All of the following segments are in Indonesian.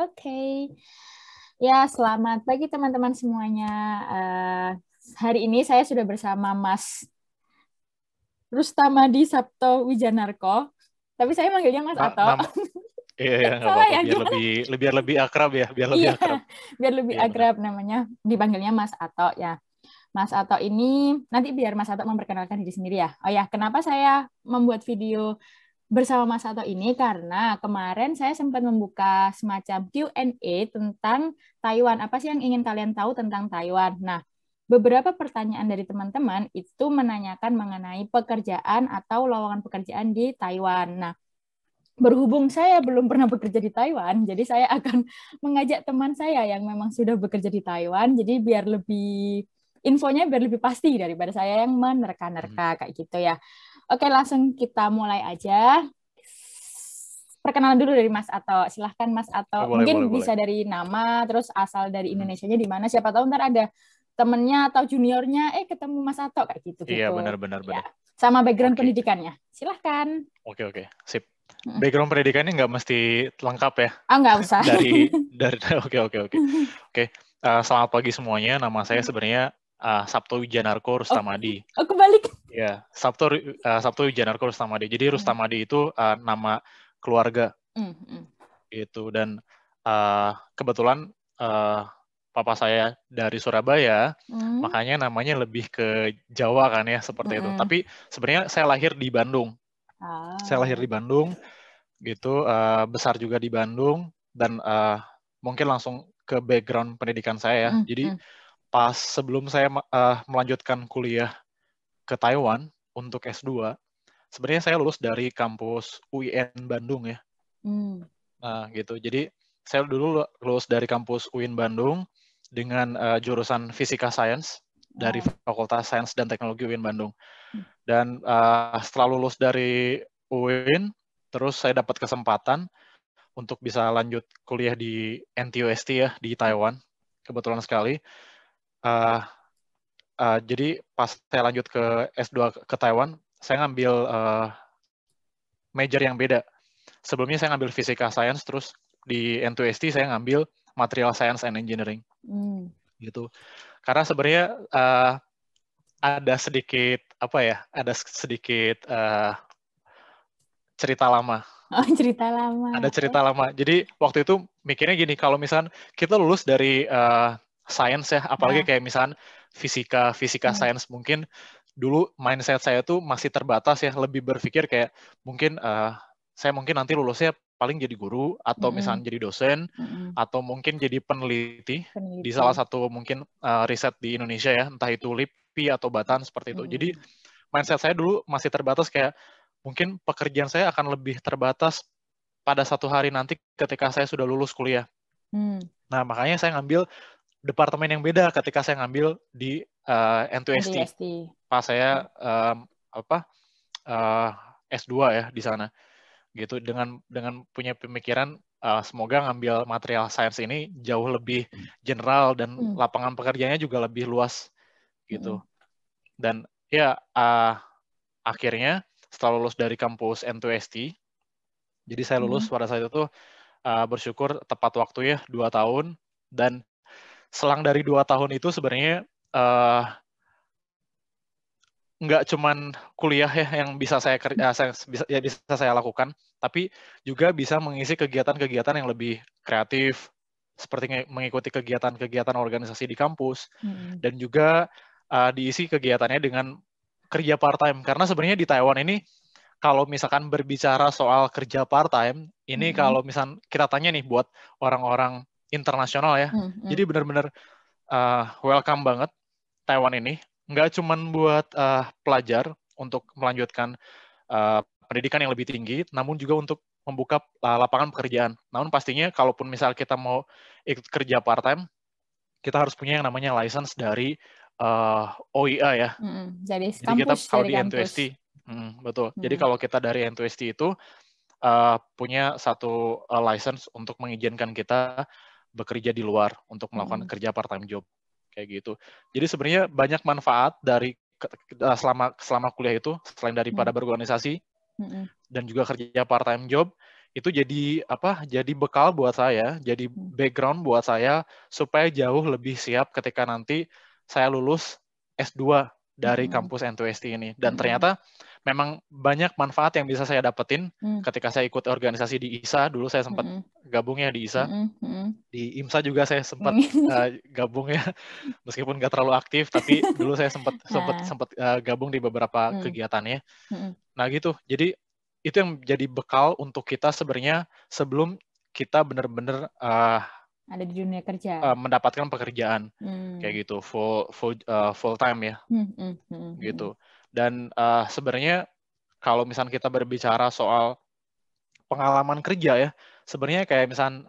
Oke. Ya, selamat pagi teman-teman semuanya. Hari ini saya sudah bersama Mas Rustamadi Sabto Wijanarko. Tapi saya manggilnya Mas Ato. Nama iya nggak Salah apa-apa ya, biar gimana? lebih akrab ya, biar lebih Iya, akrab. biar lebih Iya benar. akrab namanya. Dipanggilnya Mas Ato ya. Mas Ato ini, nanti biar Mas Ato memperkenalkan diri sendiri ya. Oh ya, kenapa saya membuat video bersama Mas Ato ini karena kemarin saya sempat membuka semacam Q&A tentang Taiwan. Apa sih yang ingin kalian tahu tentang Taiwan? Nah, beberapa pertanyaan dari teman-teman itu menanyakan mengenai pekerjaan atau lowongan pekerjaan di Taiwan. Nah, berhubung saya belum pernah bekerja di Taiwan, jadi saya akan mengajak teman saya yang memang sudah bekerja di Taiwan, jadi biar lebih infonya biar lebih pasti daripada saya yang Mhm. menerka-nerka kayak gitu ya. Oke, langsung kita mulai aja. Perkenalan dulu dari Mas Ato. Silahkan Mas Oh, Ato. boleh boleh Mungkin boleh. bisa dari nama, terus asal dari Mhm. Indonesianya di mana. Siapa tahu ntar ada temennya atau juniornya, ketemu Mas Ato kayak Iya gitu-gitu. benar benar Ya, benar. sama background Oke pendidikannya. Silahkan. oke oke sip. Background pendidikannya nggak mesti lengkap ya. Ah, nggak usah. Dari oke oke oke oke. Selamat pagi semuanya. Nama saya sebenarnya Sabto Wijanarko Oh, Rustamadi. aku balik. Ya, Sabto Wijanarko Rustamadi. Jadi Rustamadi itu nama keluarga gitu. Dan kebetulan uh, papa saya dari Surabaya, makanya namanya lebih ke Jawa kan ya, seperti itu. Tapi sebenarnya saya lahir di Bandung. Saya lahir Ah. di Bandung gitu, besar juga di Bandung, dan mungkin langsung ke background pendidikan saya ya. Jadi pas sebelum saya melanjutkan kuliah ke Taiwan untuk S2, sebenarnya saya lulus dari kampus UIN Bandung ya. Nah, gitu. Jadi saya dulu lulus dari kampus UIN Bandung dengan jurusan Fisika Sains dari Ah. Fakultas Sains dan Teknologi UIN Bandung. Dan setelah lulus dari UIN, terus saya dapat kesempatan untuk bisa lanjut kuliah di NTUST ya, di Taiwan. Kebetulan sekali. Uh, jadi pas saya lanjut ke S2 ke Taiwan, saya ngambil major yang beda. Sebelumnya saya ngambil Fisika Science, terus di N2ST saya ngambil Material Science and Engineering. Gitu. Karena sebenarnya ada sedikit cerita lama. Oh, cerita lama. Ada cerita lama. Jadi waktu itu mikirnya gini, kalau misalnya kita lulus dari science ya, apalagi Nah. kayak misalnya fisika science, mungkin dulu mindset saya tuh masih terbatas ya, lebih berpikir kayak mungkin saya mungkin nanti lulusnya paling jadi guru, atau misalnya jadi dosen, atau mungkin jadi peneliti di salah Peneliti. satu mungkin riset di Indonesia ya, entah itu LIPI atau Batan seperti itu. Jadi mindset saya dulu masih terbatas, kayak mungkin pekerjaan saya akan lebih terbatas pada satu hari nanti ketika saya sudah lulus kuliah. Nah, makanya saya ngambil departemen yang beda ketika saya ngambil di N2ST. NTUST. Pas saya S2 ya di sana. Gitu, dengan punya pemikiran semoga ngambil material science ini jauh lebih general dan lapangan pekerjaannya juga lebih luas gitu. Dan ya akhirnya setelah lulus dari kampus N2ST, jadi saya lulus pada saat itu bersyukur tepat waktu ya, 2 tahun. Dan selang dari 2 tahun itu sebenarnya nggak cuman kuliah ya yang bisa bisa saya lakukan, tapi juga bisa mengisi kegiatan-kegiatan yang lebih kreatif, seperti mengikuti kegiatan-kegiatan organisasi di kampus, dan juga diisi kegiatannya dengan kerja part-time. Karena sebenarnya di Taiwan ini, kalau misalkan berbicara soal kerja part-time, ini kalau misalkan kita tanya nih buat orang-orang internasional ya, jadi benar-benar welcome banget Taiwan ini. Nggak cuma buat pelajar untuk melanjutkan pendidikan yang lebih tinggi, namun juga untuk membuka lapangan pekerjaan. Namun pastinya kalaupun misal kita mau ikut kerja part-time, kita harus punya yang namanya license dari OIA ya. Dari Jadi kita kampus, kalau dari di kampus. N2ST, betul. Jadi kalau kita dari N2ST itu punya satu license untuk mengizinkan kita bekerja di luar untuk melakukan kerja part-time job kayak gitu. Jadi sebenarnya banyak manfaat dari selama kuliah itu, selain daripada berorganisasi dan juga kerja part-time job, itu jadi apa? Jadi bekal buat saya, jadi background buat saya supaya jauh lebih siap ketika nanti saya lulus S2 dari kampus N2ST ini. Dan ternyata memang banyak manfaat yang bisa saya dapetin ketika saya ikut organisasi di ISA. Dulu saya sempat gabung ya di ISA. Di IMSA juga saya sempat gabung ya, meskipun nggak terlalu aktif, tapi dulu saya sempat gabung di beberapa kegiatannya. Nah gitu, jadi itu yang jadi bekal untuk kita sebenarnya sebelum kita benar-benar ada di dunia kerja, mendapatkan pekerjaan kayak gitu full time ya, gitu. Dan sebenarnya kalau misalnya kita berbicara soal pengalaman kerja ya, sebenarnya kayak misalnya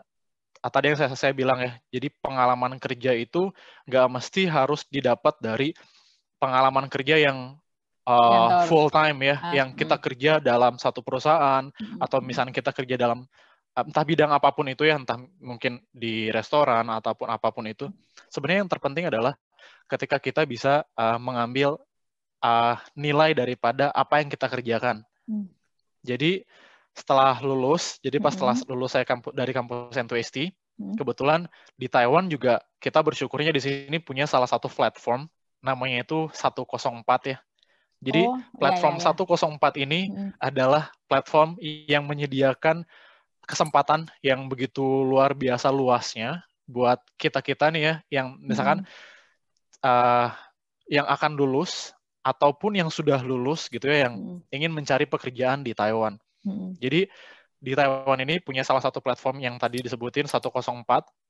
tadi yang saya bilang ya, jadi pengalaman kerja itu nggak mesti harus didapat dari pengalaman kerja yang full time ya, yang kita kerja dalam satu perusahaan, atau misalnya kita kerja dalam entah bidang apapun itu ya, entah mungkin di restoran ataupun apapun itu. Sebenarnya yang terpenting adalah ketika kita bisa mengambil nilai daripada apa yang kita kerjakan. Jadi setelah lulus, jadi pas setelah lulus saya dari kampus N2ST, kebetulan di Taiwan juga kita bersyukurnya di sini punya salah satu platform, namanya itu 104 ya. Jadi platform 104 ini adalah platform yang menyediakan kesempatan yang begitu luar biasa luasnya buat kita-kita nih ya, yang misalkan yang akan lulus ataupun yang sudah lulus gitu ya, yang ingin mencari pekerjaan di Taiwan. Jadi di Taiwan ini punya salah satu platform yang tadi disebutin 104.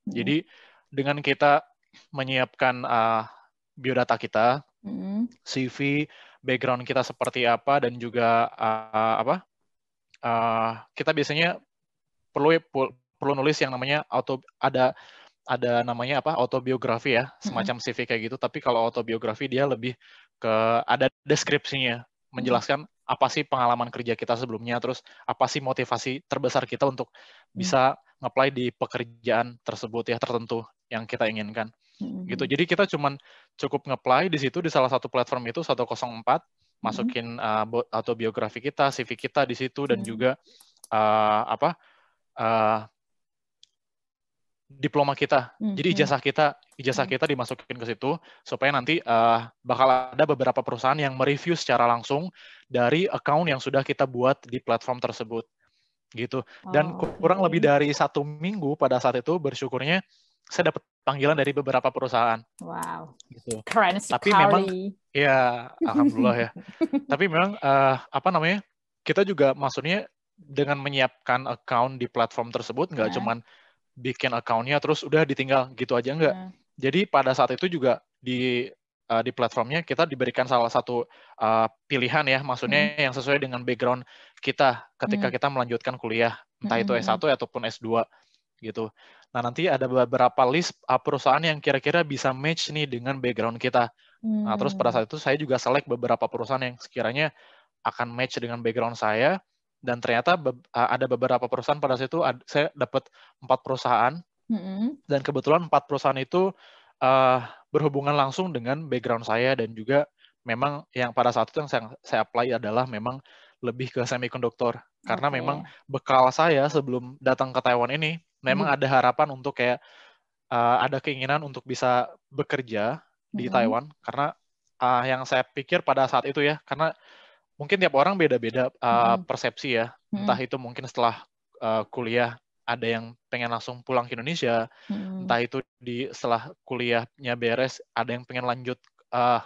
Jadi dengan kita menyiapkan biodata kita, CV, background kita seperti apa, dan juga kita biasanya perlu nulis yang namanya ada namanya autobiografi ya, semacam CV kayak gitu. Tapi kalau autobiografi dia lebih ke ada deskripsinya, menjelaskan apa sih pengalaman kerja kita sebelumnya, terus apa sih motivasi terbesar kita untuk bisa nge-apply di pekerjaan tersebut ya, tertentu yang kita inginkan. Gitu. Jadi kita cukup nge-apply di situ, di salah satu platform itu 104, masukin autobiografi kita, CV kita di situ, dan juga diploma kita. Jadi ijazah kita dimasukin ke situ supaya nanti bakal ada beberapa perusahaan yang mereview secara langsung dari account yang sudah kita buat di platform tersebut. Gitu. Dan kurang lebih dari 1 minggu pada saat itu, bersyukurnya saya dapat panggilan dari beberapa perusahaan. Wow. Gitu. Keren sekali. Tapi memang ya alhamdulillah ya. Tapi memang kita juga maksudnya dengan menyiapkan account di platform tersebut nggak cuman bikin account-nya terus udah ditinggal gitu aja, enggak. Jadi pada saat itu juga di platformnya kita diberikan salah satu pilihan ya, maksudnya yang sesuai dengan background kita ketika kita melanjutkan kuliah, entah itu S1 ataupun S2 gitu. Nah, nanti ada beberapa list perusahaan yang kira-kira bisa match nih dengan background kita. Nah, terus pada saat itu saya juga select beberapa perusahaan yang sekiranya akan match dengan background saya. Dan ternyata ada beberapa perusahaan pada situ saya dapat 4 perusahaan, dan kebetulan 4 perusahaan itu berhubungan langsung dengan background saya, dan juga memang yang pada saat itu yang saya apply adalah memang lebih ke semikonduktor, karena memang bekal saya sebelum datang ke Taiwan ini memang ada harapan untuk kayak ada keinginan untuk bisa bekerja di Taiwan, karena yang saya pikir pada saat itu ya, karena mungkin tiap orang beda-beda persepsi ya. Entah itu mungkin setelah kuliah ada yang pengen langsung pulang ke Indonesia, entah itu setelah kuliahnya beres ada yang pengen lanjut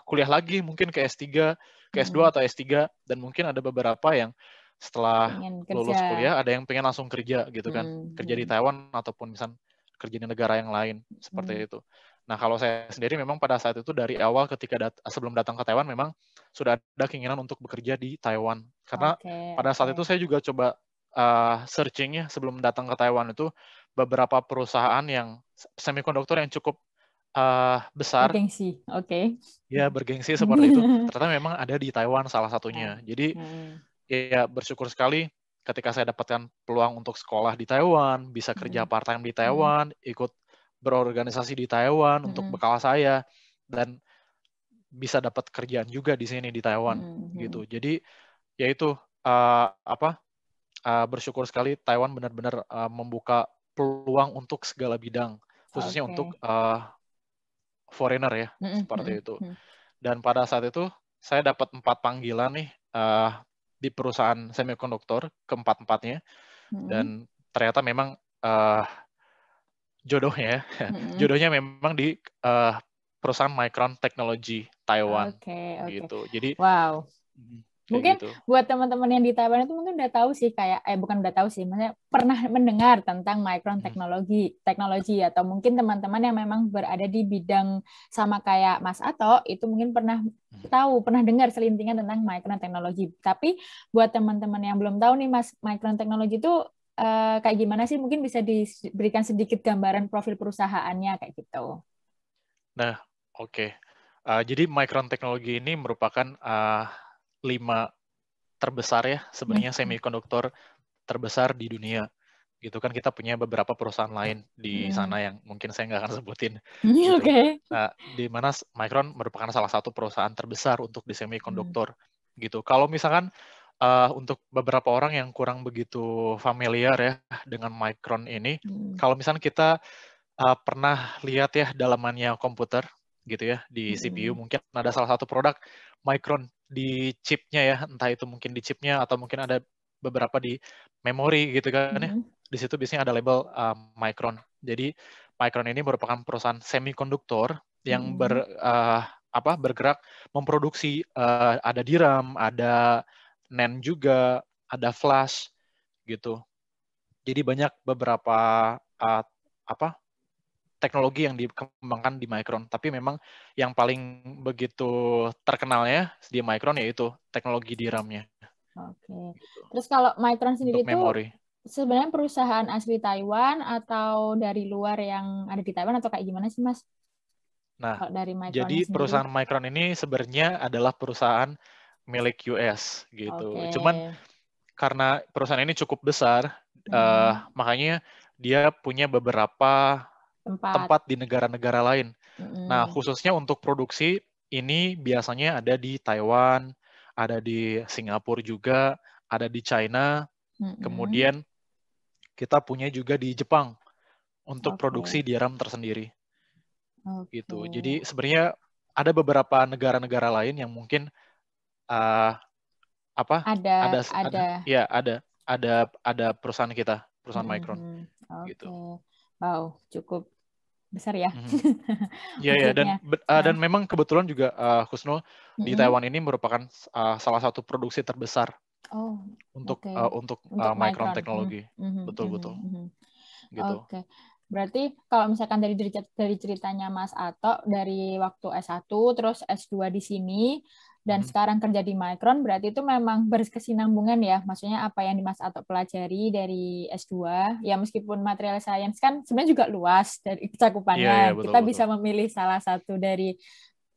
kuliah lagi mungkin ke S3, ke S2 atau S3, dan mungkin ada beberapa yang setelah lulus kuliah ada yang pengen langsung kerja gitu kan, kerja di Taiwan ataupun misal kerja di negara yang lain seperti itu. Nah, kalau saya sendiri memang pada saat itu dari awal ketika sebelum datang ke Taiwan memang sudah ada keinginan untuk bekerja di Taiwan. Karena pada saat itu saya juga coba searching-nya sebelum datang ke Taiwan itu beberapa perusahaan yang semikonduktor yang cukup besar. Bergengsi, Ya, bergengsi seperti itu. Ternyata memang ada di Taiwan salah satunya. Jadi ya bersyukur sekali ketika saya dapatkan peluang untuk sekolah di Taiwan, bisa kerja part-time di Taiwan, ikut berorganisasi di Taiwan untuk bekal saya, dan bisa dapat kerjaan juga di sini di Taiwan gitu. Jadi ya itu bersyukur sekali Taiwan benar-benar membuka peluang untuk segala bidang, khususnya untuk foreigner ya, seperti itu. Dan pada saat itu saya dapat 4 panggilan nih di perusahaan semikonduktor, keempat-empatnya, dan ternyata memang jodohnya memang di perusahaan Micron Technology Taiwan, gitu. Jadi wow. Mungkin gitu. Buat teman-teman yang di Taiwan itu mungkin udah tahu sih bukan udah tahu sih, maksudnya pernah mendengar tentang Micron teknologi atau mungkin teman-teman yang memang berada di bidang sama kayak Mas Ato itu mungkin pernah dengar selintingan tentang Micron teknologi. Tapi buat teman-teman yang belum tahu nih Mas, Micron teknologi itu kayak gimana sih? Mungkin bisa diberikan sedikit gambaran profil perusahaannya kayak gitu. Nah, oke. Jadi Micron teknologi ini merupakan 5 terbesar ya sebenarnya semikonduktor terbesar di dunia, gitu kan. Kita punya beberapa perusahaan lain di sana yang mungkin saya nggak akan sebutin, gitu. Nah, di mana Micron merupakan salah satu perusahaan terbesar untuk di semikonduktor, gitu. Kalau misalkan untuk beberapa orang yang kurang begitu familiar ya dengan Micron ini, kalau misalkan kita pernah lihat ya dalamannya komputer, gitu ya, di CPU mungkin ada salah satu produk Micron di chipnya ya, entah itu mungkin di chipnya atau mungkin ada beberapa di memori gitu kan ya. Di situ biasanya ada label Micron. Jadi Micron ini merupakan perusahaan semikonduktor yang bergerak memproduksi ada DRAM, ada NAND juga, ada flash gitu. Jadi banyak beberapa teknologi yang dikembangkan di Micron, tapi memang yang paling begitu terkenalnya di Micron yaitu teknologi DRAM-nya. Gitu. Terus kalau Micron sendiri itu sebenarnya perusahaan asli Taiwan atau dari luar yang ada di Taiwan atau kayak gimana sih Mas? Nah, jadi perusahaan Micron ini sebenarnya adalah perusahaan milik US gitu. Cuman karena perusahaan ini cukup besar, makanya dia punya beberapa tempat di negara-negara lain. Nah, khususnya untuk produksi ini biasanya ada di Taiwan, ada di Singapura juga, ada di China, kemudian kita punya juga di Jepang untuk produksi DRAM tersendiri. Gitu. Jadi sebenarnya ada beberapa negara-negara lain yang mungkin ada perusahaan kita, perusahaan Micron. Gitu. Wow, cukup besar ya. Iya, dan memang kebetulan juga Husnul di Taiwan ini merupakan salah satu produksi terbesar untuk Micron teknologi. Betul. Gitu. Berarti kalau misalkan dari ceritanya Mas Ato dari waktu S1 terus S2 di sini dan sekarang kerja di Micron, berarti itu memang berkesinambungan ya. Maksudnya apa yang Mas Ato pelajari dari S2, ya meskipun material science kan sebenarnya juga luas dari cakupannya. Betul, kita bisa memilih salah satu dari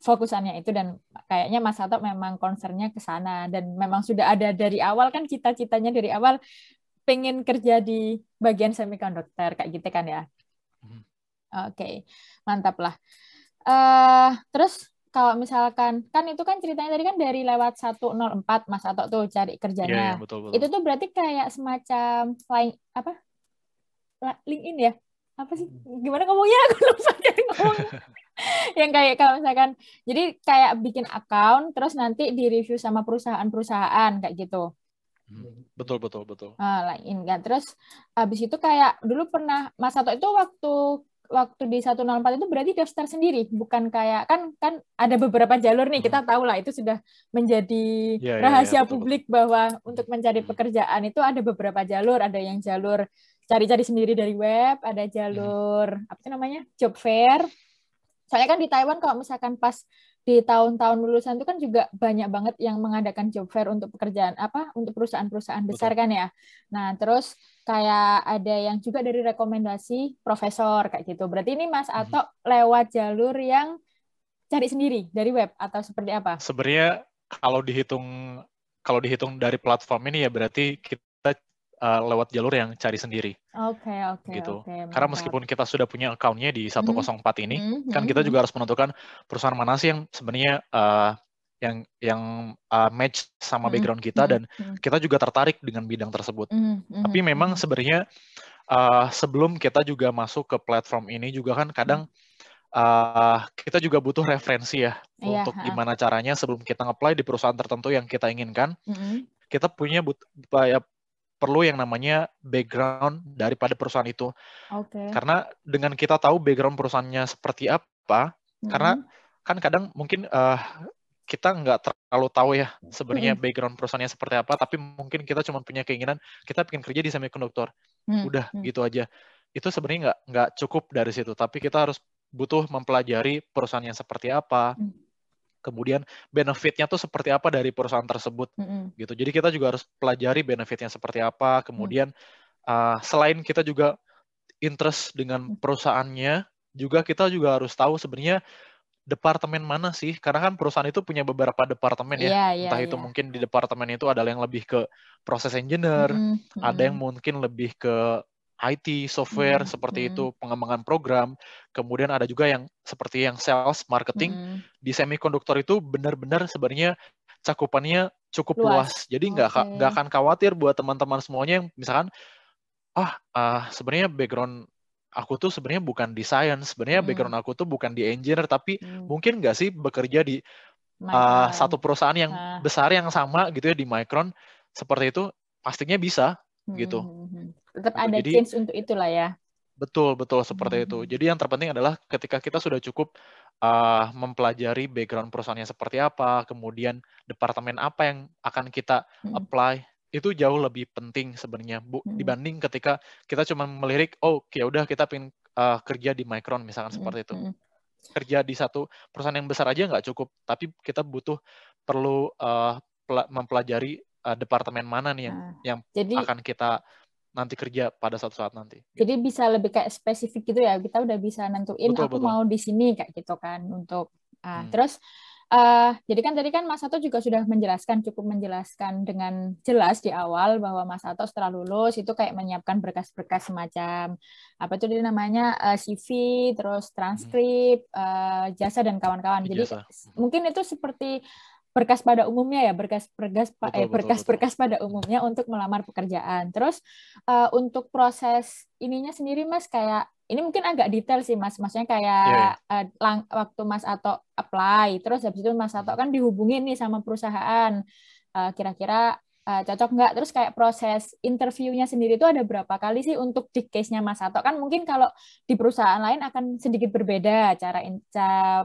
fokusannya itu, dan kayaknya Mas Ato memang concernnya ke sana dan memang sudah ada dari awal kan, cita-citanya dari awal pengen kerja di bagian semikonduktor kayak gitu kan ya. Oke, mantap lah. Terus kalau misalkan kan itu kan ceritanya tadi kan dari lewat 104 Mas Ato tuh cari kerjanya. Betul. Itu tuh berarti kayak semacam LinkedIn ya? Apa sih? Gimana ngomongnya? Aku lupa ngomong. Yang kayak kalau misalkan jadi kayak bikin account terus nanti di-review sama perusahaan-perusahaan kayak gitu. Betul. LinkedIn kan. Terus habis itu kayak dulu pernah Mas Ato itu waktu di 104 itu berarti daftar sendiri, bukan kayak kan ada beberapa jalur nih, kita tahu lah itu sudah menjadi rahasia publik bahwa untuk mencari pekerjaan itu ada beberapa jalur, ada yang jalur cari-cari sendiri dari web, ada jalur apa itu namanya job fair. Soalnya kan di Taiwan kalau misalkan pas di tahun-tahun lulusan itu kan juga banyak banget yang mengadakan job fair untuk pekerjaan untuk perusahaan-perusahaan besar kan ya. Nah, terus kayak ada yang juga dari rekomendasi profesor kayak gitu. Berarti ini Mas Ato lewat jalur yang cari sendiri dari web atau seperti apa? Sebenarnya kalau dihitung dari platform ini ya berarti kita lewat jalur yang cari sendiri. Oke. Gitu. Karena meskipun kita sudah punya account-nya di 104 ini, kan kita juga harus menentukan perusahaan mana sih yang sebenarnya match sama background kita dan kita juga tertarik dengan bidang tersebut. Tapi memang sebenarnya sebelum kita juga masuk ke platform ini juga kan kadang kita juga butuh referensi ya untuk gimana caranya sebelum kita nge-apply di perusahaan tertentu yang kita inginkan. Kita punya perlu yang namanya background daripada perusahaan itu. Karena dengan kita tahu background perusahaannya seperti apa, karena kan kadang mungkin kita nggak terlalu tahu ya sebenarnya background perusahaannya seperti apa, tapi mungkin kita cuma punya keinginan kita pengen kerja di semikonduktor. Udah gitu aja. Itu sebenarnya nggak cukup dari situ, tapi kita harus butuh mempelajari perusahaannya seperti apa, kemudian benefitnya tuh seperti apa dari perusahaan tersebut, gitu. Jadi kita juga harus pelajari benefitnya seperti apa, kemudian selain kita juga interest dengan perusahaannya, juga kita juga harus tahu sebenarnya departemen mana sih, karena kan perusahaan itu punya beberapa departemen ya, entah itu mungkin di departemen itu ada yang lebih ke proses engineer, ada yang mungkin lebih ke IT, software, seperti itu, pengembangan program, kemudian ada juga yang seperti yang sales, marketing, di semikonduktor itu benar-benar sebenarnya cakupannya cukup luas. Jadi nggak akan khawatir buat teman-teman semuanya yang misalkan, sebenarnya background aku tuh sebenarnya bukan di science, sebenarnya background aku tuh bukan di engineer, tapi mungkin nggak sih bekerja di satu perusahaan yang besar yang sama gitu ya di Micron, seperti itu pastinya bisa gitu. Tetap ada change untuk itulah ya. Betul seperti itu. Jadi yang terpenting adalah ketika kita sudah cukup mempelajari background perusahaannya seperti apa, kemudian departemen apa yang akan kita apply, itu jauh lebih penting sebenarnya dibanding ketika kita cuma melirik, ya udah kita pengen kerja di Micron misalkan seperti itu. Kerja di satu perusahaan yang besar aja nggak cukup, tapi kita perlu mempelajari departemen mana nih yang akan kita nanti kerja pada suatu saat nanti. Jadi bisa lebih kayak spesifik gitu ya, kita udah bisa nentuin aku mau di sini kayak gitu kan untuk terus jadi kan tadi kan Mas Sato juga sudah cukup menjelaskan dengan jelas di awal bahwa Mas Sato setelah lulus itu kayak menyiapkan berkas-berkas semacam apa itu namanya CV, terus transkrip, jasa dan kawan-kawan. Jadi mungkin itu seperti berkas pada umumnya ya, berkas pada umumnya untuk melamar pekerjaan. Terus untuk proses ininya sendiri Mas, kayak ini mungkin agak detail sih Mas, maksudnya kayak waktu Mas Sato apply, terus habis itu Mas Sato kan dihubungin nih sama perusahaan, kira-kira cocok nggak, terus kayak proses interviewnya sendiri itu ada berapa kali sih untuk di case-nya Mas Sato? Kan mungkin kalau di perusahaan lain akan sedikit berbeda cara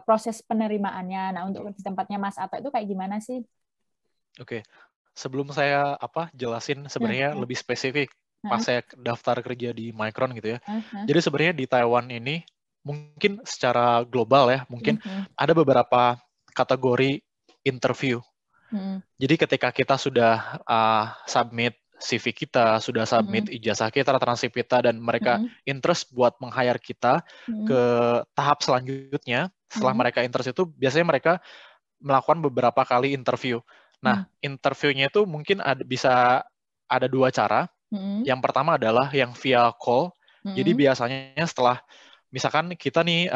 proses penerimaannya. Nah untuk di tempatnya Mas Sato itu kayak gimana sih? Oke, sebelum saya jelasin sebenarnya lebih spesifik pas saya daftar kerja di Micron gitu ya. Jadi sebenarnya di Taiwan ini mungkin secara global ya, mungkin ada beberapa kategori interview. Jadi ketika kita sudah submit CV kita, sudah submit ijazah kita, transkrip kita, dan mereka interest buat meng-hire kita ke tahap selanjutnya, setelah mereka interest itu, biasanya mereka melakukan beberapa kali interview. Nah, interviewnya itu mungkin bisa ada dua cara. Yang pertama adalah yang via call. Jadi biasanya setelah misalkan kita nih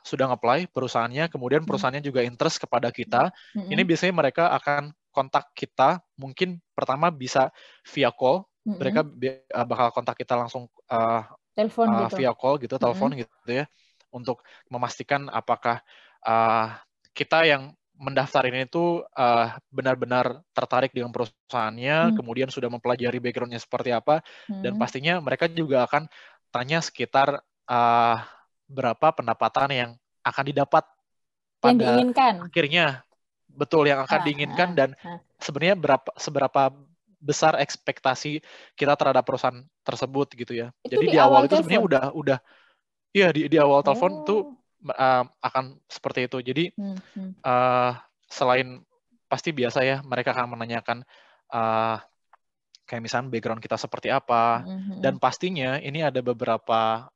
sudah nge-apply perusahaannya, kemudian perusahaannya juga interest kepada kita, ini biasanya mereka akan kontak kita, mungkin pertama bisa via call, mereka bakal kontak kita langsung via call gitu, telepon gitu ya, untuk memastikan apakah kita yang mendaftar ini tuh benar-benar tertarik dengan perusahaannya, kemudian sudah mempelajari background-nya seperti apa, dan pastinya mereka juga akan tanya sekitar berapa pendapatan yang akan didapat pada akhirnya, betul yang akan diinginkan, dan sebenarnya seberapa besar ekspektasi kita terhadap perusahaan tersebut gitu ya. Itu jadi di awal itu sebenarnya udah iya di awal telepon tuh akan seperti itu. Jadi selain pasti biasa ya mereka akan menanyakan kayak misalnya background kita seperti apa, dan pastinya ini ada beberapa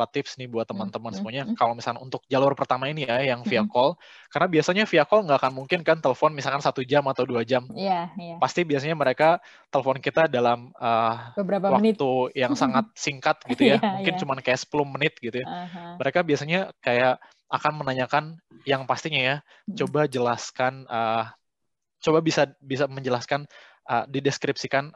tips nih buat teman-teman semuanya. Kalau misalnya untuk jalur pertama ini ya, yang via call, karena biasanya via call nggak akan mungkin kan telepon misalkan 1 jam atau 2 jam. Pasti biasanya mereka telepon kita dalam beberapa waktu menit yang sangat singkat gitu ya, mungkin cuma kayak 10 menit gitu ya. Mereka biasanya kayak akan menanyakan yang pastinya ya, coba jelaskan, coba bisa menjelaskan, dideskripsikan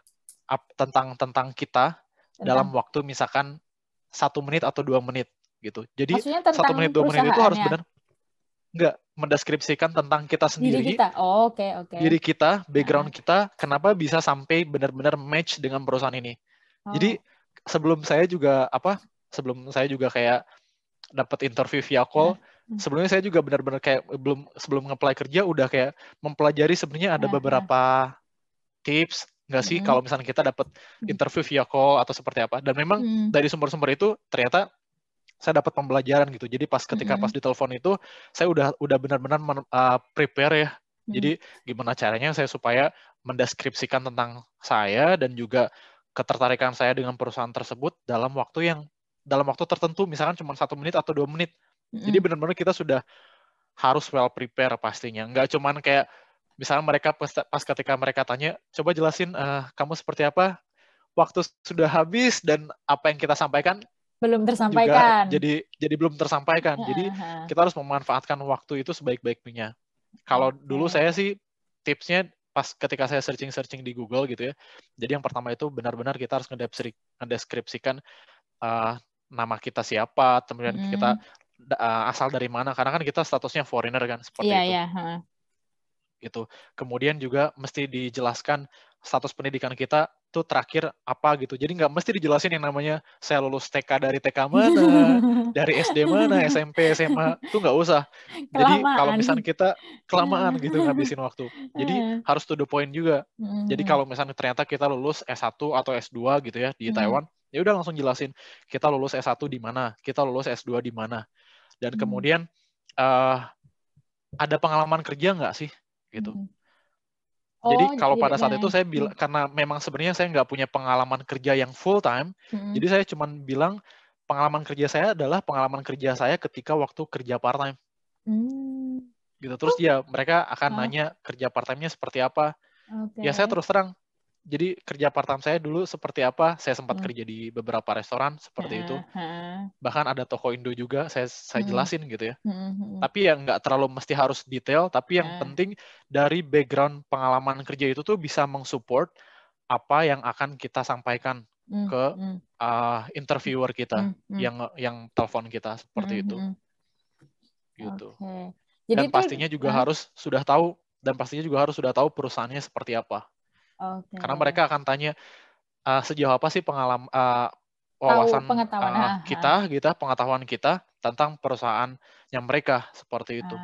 tentang kita dalam waktu misalkan 1 menit atau 2 menit gitu. Jadi Maksudnya 1 menit tentang 2 menit itu harus perusahaannya, benar nggak mendeskripsikan tentang kita diri sendiri, kita. Oh, oke, oke. diri kita, background Heeh. kita, kenapa bisa sampai benar-benar match dengan perusahaan ini. Jadi Oh, sebelum saya juga kayak dapat interview via heeh. call, sebelumnya saya juga benar-benar kayak sebelum nge-apply kerja udah kayak mempelajari sebenarnya ada Heeh. beberapa tips nggak sih Mm. kalau misalnya kita dapat interview via call atau seperti apa. Dan memang Mm. dari sumber-sumber itu ternyata saya dapat pembelajaran gitu. Jadi ketika pas Mm. ditelepon itu saya udah benar-benar prepare ya. Mm. Jadi gimana caranya saya supaya mendeskripsikan tentang saya dan juga ketertarikan saya dengan perusahaan tersebut dalam waktu tertentu, misalkan cuma 1 menit atau 2 menit. Jadi Mm. benar-benar kita sudah harus well prepare pastinya. Nggak cuman kayak misalnya mereka pas ketika mereka tanya, coba jelasin kamu seperti apa, waktu sudah habis dan apa yang kita sampaikan Belum juga tersampaikan. jadi belum tersampaikan. Jadi Heeh. kita harus memanfaatkan waktu itu sebaik-baiknya. Kalau dulu Oke. saya sih tipsnya pas ketika saya searching di Google gitu ya. Jadi yang pertama itu benar-benar kita harus ngedeskripsikan nama kita siapa, kemudian kita Mm. asal dari mana, karena kan kita statusnya foreigner kan, Iya, seperti itu. iya. Heeh. Gitu. Kemudian juga mesti dijelaskan status pendidikan kita tuh terakhir apa gitu. Jadi nggak mesti dijelasin yang namanya saya lulus TK dari TK mana, dari SD mana, SMP, SMA, tuh nggak usah. Jadi kalau Kelamaan. misalnya kita kelamaan gitu ngabisin waktu. Jadi harus to the point juga. Jadi Mm. kalau misalnya ternyata kita lulus S1 atau S2 gitu ya di Mm. Taiwan, ya udah langsung jelasin kita lulus S1 di mana, kita lulus S2 di mana. Dan Mm. kemudian ada pengalaman kerja nggak sih gitu. Mm. Jadi Oh, kalau jadi pada saat itu saya mm. bilang, karena memang sebenarnya saya nggak punya pengalaman kerja yang full time, Mm. jadi saya cuma bilang pengalaman kerja saya adalah pengalaman kerja saya ketika waktu kerja part time. Mm. Gitu. Terus ya mereka akan Oh, nanya kerja part time-nya seperti apa. Ya saya oke. terus terang, jadi kerja part time saya dulu seperti apa, saya sempat Mm. kerja di beberapa restoran seperti itu. Heeh, heeh. Bahkan ada toko Indo juga, saya Mm. jelasin gitu ya. Mm. Tapi ya nggak terlalu mesti harus detail, tapi yang Heeh. penting dari background pengalaman kerja itu tuh bisa mensupport apa yang akan kita sampaikan Mm. ke Mm. interviewer kita Mm. Mm. yang telepon kita seperti itu Mm. gitu. Oke. Jadi Dan itu, pastinya juga harus sudah tahu perusahaannya seperti apa. oke. Karena mereka akan tanya sejauh apa sih Tahu wawasan pengetahuan. pengetahuan kita tentang perusahaannya mereka seperti itu.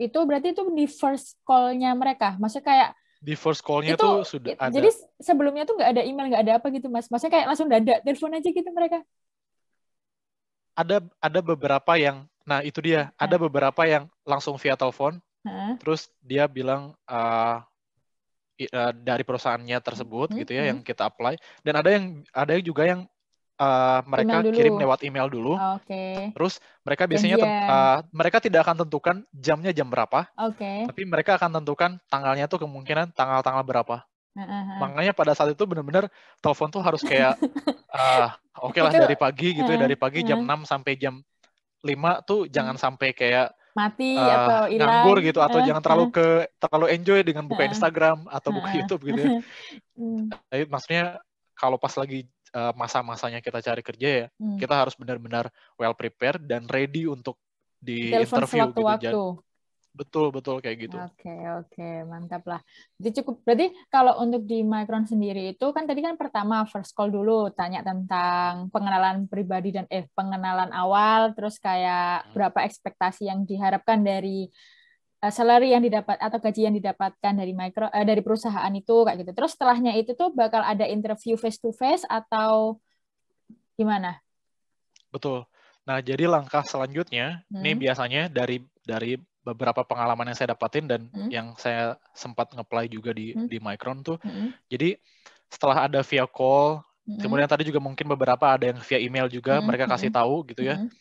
Itu berarti itu di first call-nya mereka. Maksudnya kayak Di first call-nya itu, tuh sudah jadi ada sebelumnya tuh nggak ada email, nggak ada apa gitu, Mas. Maksudnya kayak langsung dadak telepon aja gitu mereka. ada beberapa yang, nah itu dia, ada Nah, beberapa yang langsung via telepon, heeh. terus dia bilang dari perusahaannya tersebut gitu ya yang kita apply, dan ada yang juga yang Email mereka dulu. kirim lewat email dulu, Oke. terus mereka biasanya Janjian. mereka tidak akan tentukan jamnya jam berapa, Oke. tapi mereka akan tentukan tanggalnya tuh kemungkinan tanggal-tanggal berapa. Heeh. Makanya pada saat itu benar-benar telepon tuh harus kayak oke lah Itu dari pagi gitu ya, heeh, dari pagi jam heeh. 6 sampai jam 5 tuh jangan sampai kayak Mati atau hilang. nganggur gitu, atau jangan terlalu enjoy dengan buka Heeh, Instagram atau buka heeh. YouTube gitu ya. Hmm, Tapi maksudnya kalau pas lagi masa-masanya kita cari kerja ya, hmm. kita harus benar-benar well prepared dan ready untuk di Telepon interview gitu. sewaktu-waktu. Betul kayak gitu. Oke, oke, mantap lah. Jadi cukup. Berarti kalau untuk di Micron sendiri itu kan tadi kan pertama first call dulu, tanya tentang pengenalan pribadi dan pengenalan awal, terus kayak berapa ekspektasi yang diharapkan dari salary yang didapat atau gaji yang didapatkan dari dari perusahaan itu kayak gitu. Terus setelahnya itu tuh bakal ada interview face to face atau gimana? Betul. Nah, jadi langkah selanjutnya, ini Hmm, biasanya dari beberapa pengalaman yang saya dapatin dan hmm, yang saya sempat nge-apply juga hmm, di Micron tuh. hmm, Jadi setelah ada via call, hmm, kemudian tadi juga mungkin beberapa ada yang via email juga, hmm, mereka kasih hmm, tahu gitu ya. hmm,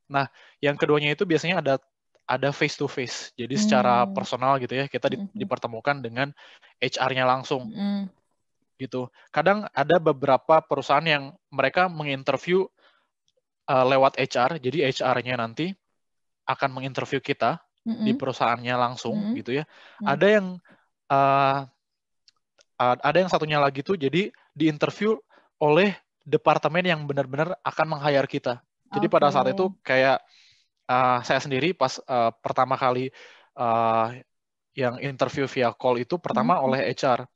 Nah, yang keduanya itu biasanya ada face to face. Jadi secara hmm, personal gitu ya, kita hmm, hmm, dipertemukan dengan HR-nya langsung hmm, gitu. Kadang ada beberapa perusahaan yang mereka menginterview lewat HR. Jadi HR-nya nanti akan menginterview kita di perusahaannya langsung gitu ya. Ada yang satunya lagi tuh jadi diinterview oleh departemen yang benar-benar akan meng-hire kita. Jadi pada saat itu kayak saya sendiri pas pertama kali yang interview via call itu pertama oleh HR.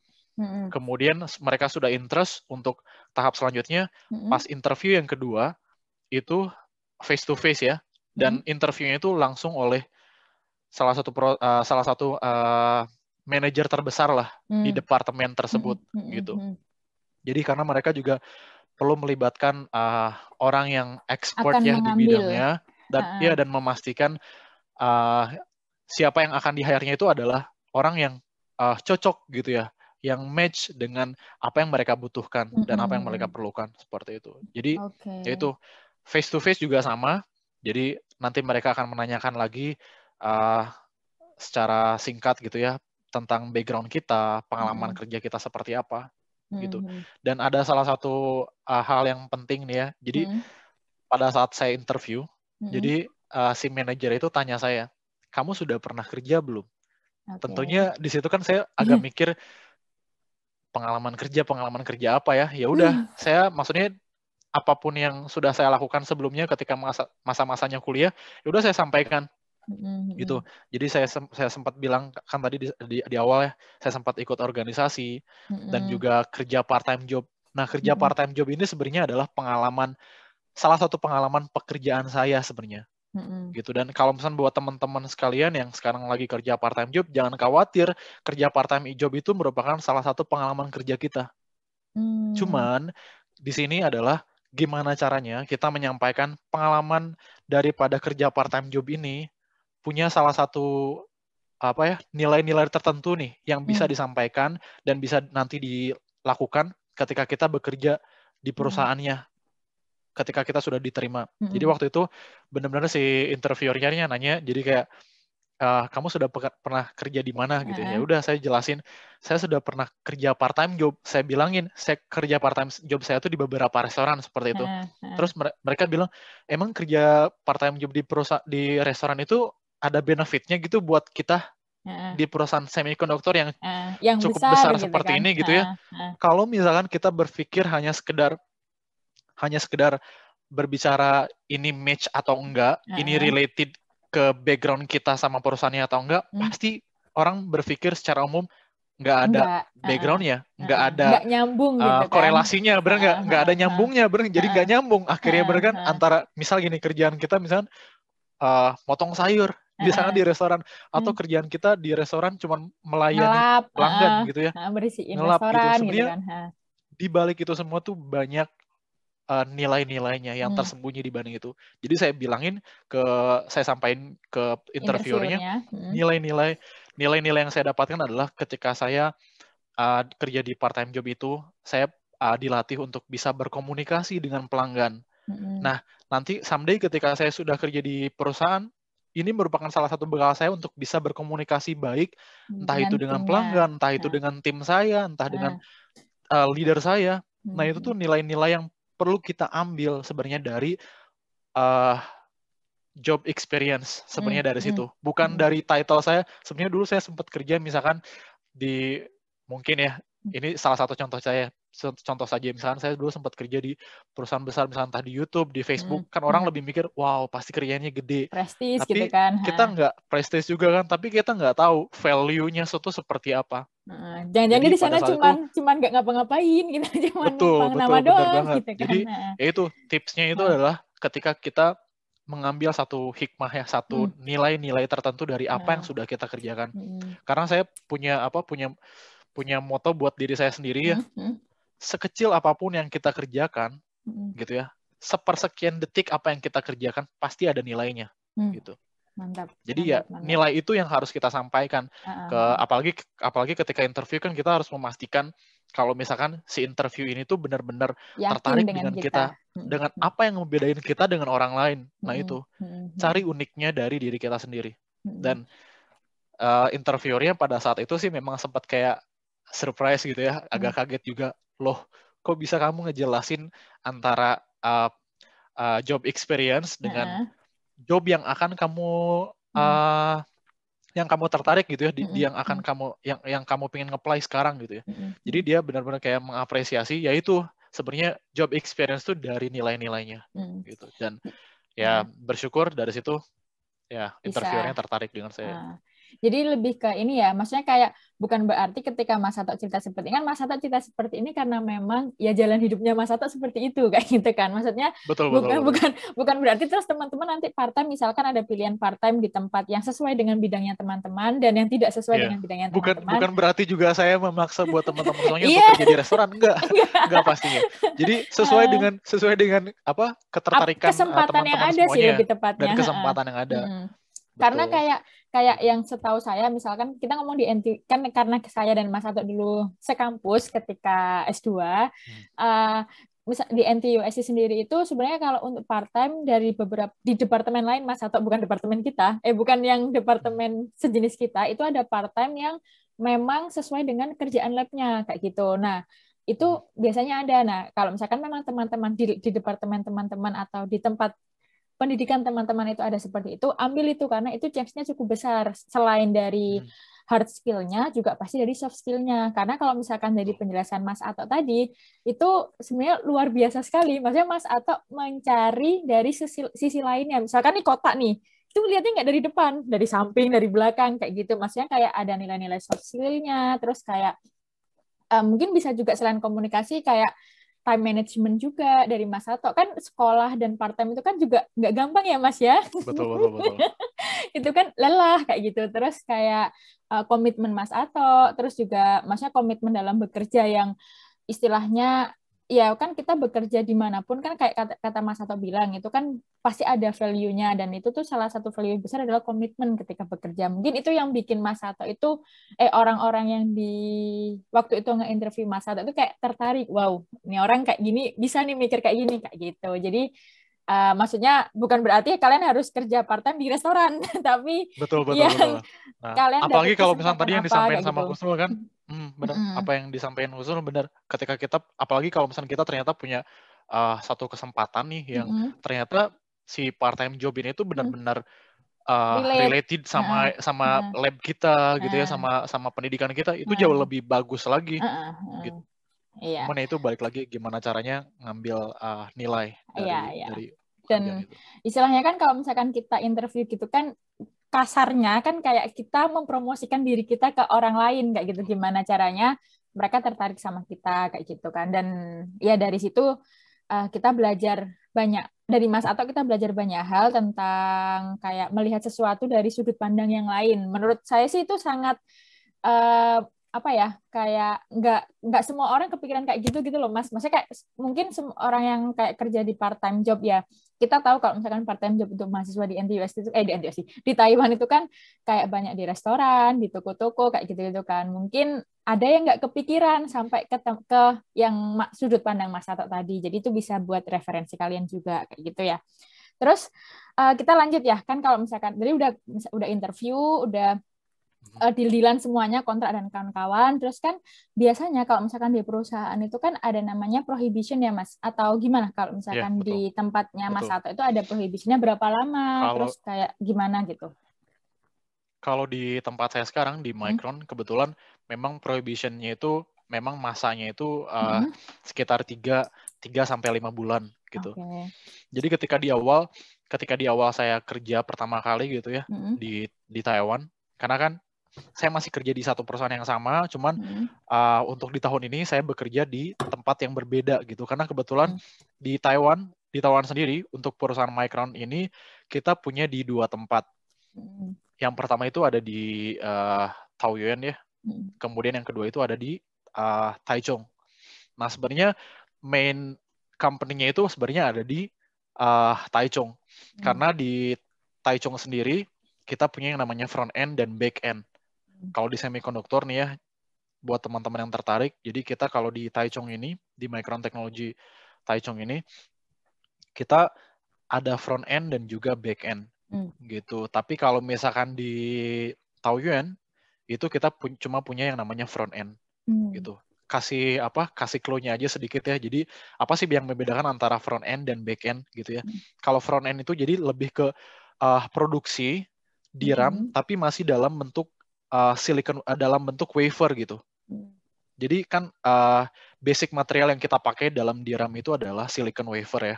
Kemudian mereka sudah interest untuk tahap selanjutnya. Pas interview yang kedua itu face to face ya. Dan interviewnya itu langsung oleh salah satu manajer terbesar lah di departemen tersebut gitu. Jadi karena mereka juga perlu melibatkan orang yang expert ya di bidangnya dan memastikan siapa yang akan di-hire-nya itu adalah orang yang cocok gitu ya, yang match dengan apa yang mereka butuhkan dan apa yang mereka perlukan seperti itu. Jadi yaitu face to face juga sama. Jadi nanti mereka akan menanyakan lagi secara singkat gitu ya tentang background kita, pengalaman kerja kita seperti apa gitu. Dan ada salah satu hal yang penting nih ya. Jadi pada saat saya interview, jadi si manajer itu tanya saya, "Kamu sudah pernah kerja belum?" Tentunya di situ kan saya agak mikir pengalaman kerja apa ya? Ya udah, saya maksudnya apapun yang sudah saya lakukan sebelumnya ketika masa-masanya kuliah, ya udah saya sampaikan gitu. Jadi saya sempat bilang kan tadi di awal ya, saya sempat ikut organisasi dan juga kerja part-time job. Nah, kerja part-time job ini sebenarnya adalah salah satu pengalaman pekerjaan saya sebenarnya. Gitu. Dan kalau misalnya buat teman-teman sekalian yang sekarang lagi kerja part-time job, jangan khawatir, kerja part-time job itu merupakan salah satu pengalaman kerja kita. Cuman di sini adalah gimana caranya kita menyampaikan pengalaman daripada kerja part-time job ini punya salah satu nilai-nilai tertentu nih yang bisa disampaikan dan bisa nanti dilakukan ketika kita bekerja di perusahaannya ketika kita sudah diterima. Jadi waktu itu benar-benar si interviewernya nanya, jadi kayak kamu sudah pernah kerja di mana gitu ya. Ya udah saya jelasin, saya sudah pernah kerja part-time job. Saya bilangin, saya kerja part-time job saya tuh di beberapa restoran seperti itu. Terus mereka bilang, emang kerja part-time job di restoran itu ada benefitnya gitu buat kita di perusahaan semikonduktor yang cukup besar gitu seperti kan? Ini gitu ya. Kalau misalkan kita berpikir hanya sekedar berbicara ini match atau enggak, ini related ke background kita sama perusahaannya atau enggak, pasti orang berpikir secara umum nggak ada backgroundnya, nggak ada nyambung gitu kan? Korelasinya, bener nggak ada nyambungnya, bener, jadi nggak nyambung. Akhirnya bener kan antara misal gini kerjaan kita misalnya motong sayur di sana di restoran atau kerjaan kita di restoran cuma melayani pelanggan gitu ya, bersihin ngelap gitu. restoran Sebenarnya gitu kan. Di balik itu semua tuh banyak nilai-nilainya yang tersembunyi di balik itu. Jadi saya sampaikan ke interviewernya nilai-nilai yang saya dapatkan adalah ketika saya kerja di part-time job itu, saya dilatih untuk bisa berkomunikasi dengan pelanggan. Nah, nanti someday ketika saya sudah kerja di perusahaan, ini merupakan salah satu bekal saya untuk bisa berkomunikasi baik, entah itu dengan pelanggan, entah itu dengan tim saya, entah dengan leader saya. Nah, itu tuh nilai-nilai yang perlu kita ambil sebenarnya dari job experience sebenarnya dari situ. Bukan dari title saya. Sebenarnya dulu saya sempat kerja misalkan mungkin ya, ini salah satu contoh saja, misalkan saya dulu sempat kerja di perusahaan besar, misalkan entah di YouTube, di Facebook, kan orang lebih mikir, wow, pasti kerjanya gede. Prestis tapi gitu kan. Kita nggak prestis juga kan, tapi kita nggak tahu value-nya itu seperti apa. Jangan-jangan di sana cuman nggak ngapa-ngapain gitu, cuman numpang nama doang gitu kan. Jadi ya itu tipsnya itu adalah ketika kita mengambil satu hikmah ya, satu nilai-nilai tertentu dari apa yang sudah kita kerjakan. Karena saya punya moto buat diri saya sendiri ya, sekecil apapun yang kita kerjakan gitu ya, sepersekian detik apa yang kita kerjakan pasti ada nilainya gitu. Mantap. Jadi mantap. Nilai itu yang harus kita sampaikan ke apalagi ketika interview kan kita harus memastikan kalau misalkan si interview ini tuh benar-benar tertarik dengan kita, dengan apa yang membedain kita dengan orang lain. Nah itu cari uniknya dari diri kita sendiri. Dan interviewernya pada saat itu sih memang sempat kayak surprise gitu ya, agak kaget juga. Loh, kok bisa kamu ngejelasin antara job experience dengan job yang akan kamu yang kamu tertarik gitu ya, di yang akan yang kamu pengen nge-apply sekarang gitu ya. Jadi dia benar-benar kayak mengapresiasi, yaitu sebenarnya job experience tuh dari nilai-nilainya gitu. Dan ya bersyukur dari situ ya interviewernya tertarik dengan saya. Jadi lebih ke ini ya, maksudnya kayak bukan berarti ketika Mas Sato cerita seperti ini, kan Mas Sato cerita seperti ini karena memang ya jalan hidupnya Mas Sato seperti itu kayak gitu kan. Maksudnya betul. bukan berarti terus teman-teman nanti part-time misalkan ada pilihan part-time di tempat yang sesuai dengan bidangnya teman-teman dan yang tidak sesuai dengan bidangnya teman-teman. Bukan berarti juga saya memaksa buat teman-teman semuanya bekerja di restoran, enggak pastinya. Jadi sesuai dengan apa ketertarikan kesempatan yang teman-teman ada semuanya sih lebih tepatnya. Dan kesempatan yang ada. Karena kayak yang setahu saya, misalkan kita ngomong di NTU, kan karena saya dan Mas Sato dulu sekampus ketika S2, di NTUSI sendiri itu sebenarnya kalau untuk part-time dari beberapa, di departemen lain Mas Sato, bukan departemen kita, bukan yang departemen sejenis kita, itu ada part-time yang memang sesuai dengan kerjaan lab-nya, kayak gitu. Nah, itu biasanya ada. Nah, kalau misalkan memang teman-teman di departemen teman-teman atau di tempat pendidikan teman-teman itu ada seperti itu, ambil itu karena itu chance-nya cukup besar. Selain dari hard skill-nya, juga pasti dari soft skill-nya. Karena kalau misalkan dari penjelasan Mas Ato tadi, itu sebenarnya luar biasa sekali. Maksudnya Mas Ato mencari dari sisi lainnya. Misalkan nih kotak nih, itu lihatnya nggak dari depan, dari samping, dari belakang, kayak gitu. Maksudnya kayak ada nilai-nilai soft skill-nya, terus kayak mungkin bisa juga selain komunikasi, kayak time management juga dari Mas Sato. Kan sekolah dan part-time itu kan juga nggak gampang ya, Mas ya? Betul. Itu kan lelah kayak gitu. Terus kayak komitmen Mas Sato, terus juga Masnya komitmen dalam bekerja yang istilahnya, ya kan kita bekerja dimanapun kan kayak kata Mas Sato bilang, itu kan pasti ada value-nya, dan itu tuh salah satu value besar adalah komitmen ketika bekerja. Mungkin itu yang bikin Mas Sato itu, orang-orang yang di waktu itu nge-interview Mas Sato itu kayak tertarik, wow, ini orang kayak gini, bisa nih mikir kayak gini, kayak gitu. Jadi maksudnya bukan berarti kalian harus kerja part-time di restoran, tapi betul. Nah, kalian apalagi dapat kalau misalnya tadi yang disampaikan sama gitu. Kusnul kan, benar. Apa yang disampaikan Kusnul benar. Ketika kita, apalagi kalau misalnya kita ternyata punya satu kesempatan nih yang ternyata si part-time job ini tuh benar-benar related sama lab kita gitu ya, sama pendidikan kita, itu jauh lebih bagus lagi. Gitu. Iya. Cuman itu balik lagi gimana caranya ngambil nilai dari dan itu. Istilahnya kan kalau misalkan kita interview gitu kan, kasarnya kan kayak kita mempromosikan diri kita ke orang lain kayak gitu, gimana caranya mereka tertarik sama kita kayak gitu kan. Dan ya dari situ kita belajar banyak dari Mas Ato, kita belajar banyak hal tentang kayak melihat sesuatu dari sudut pandang yang lain. Menurut saya sih itu sangat apa ya, kayak nggak semua orang kepikiran kayak gitu loh, Mas. Maksudnya kayak mungkin orang yang kayak kerja di part time job ya, kita tahu kalau misalkan part time job untuk mahasiswa di NTUS itu di Taiwan itu kan kayak banyak di restoran, di toko-toko kayak gitu kan. Mungkin ada yang nggak kepikiran sampai ke yang sudut pandang Mas Tato tadi. Jadi itu bisa buat referensi kalian juga kayak gitu ya. Terus kita lanjut ya, kan kalau misalkan jadi udah interview, udah deal-dealan semuanya, kontrak dan kawan-kawan. Terus kan biasanya kalau misalkan di perusahaan itu kan ada namanya prohibition ya, Mas? Atau gimana kalau misalkan di tempatnya Mas Sato itu ada prohibitionnya berapa lama? Terus kayak gimana gitu? Kalau di tempat saya sekarang di Micron, kebetulan memang prohibition-nya itu memang masanya itu sekitar 3 sampai 5 bulan gitu. Jadi ketika di awal saya kerja pertama kali gitu ya di Taiwan, karena kan saya masih kerja di satu perusahaan yang sama, cuman untuk di tahun ini saya bekerja di tempat yang berbeda gitu, karena kebetulan di Taiwan sendiri untuk perusahaan Micron ini kita punya di 2 tempat. Yang pertama itu ada di Taoyuan ya, kemudian yang kedua itu ada di Taichung. Nah sebenarnya main company-nya itu sebenarnya ada di Taichung, karena di Taichung sendiri kita punya yang namanya front end dan back end. Kalau di semikonduktor nih ya, buat teman-teman yang tertarik, jadi kita kalau di Taichung ini, di Micron Technology Taichung ini, kita ada front end dan juga back end gitu. Tapi kalau misalkan di Taoyuan, itu kita cuma punya yang namanya front end gitu. Kasih clue-nya aja sedikit ya. Jadi apa sih yang membedakan antara front end dan back end gitu ya? Kalau front end itu jadi lebih ke produksi DRAM tapi masih dalam bentuk silicon, dalam bentuk wafer gitu. Jadi kan basic material yang kita pakai dalam DRAM itu adalah silicon wafer ya.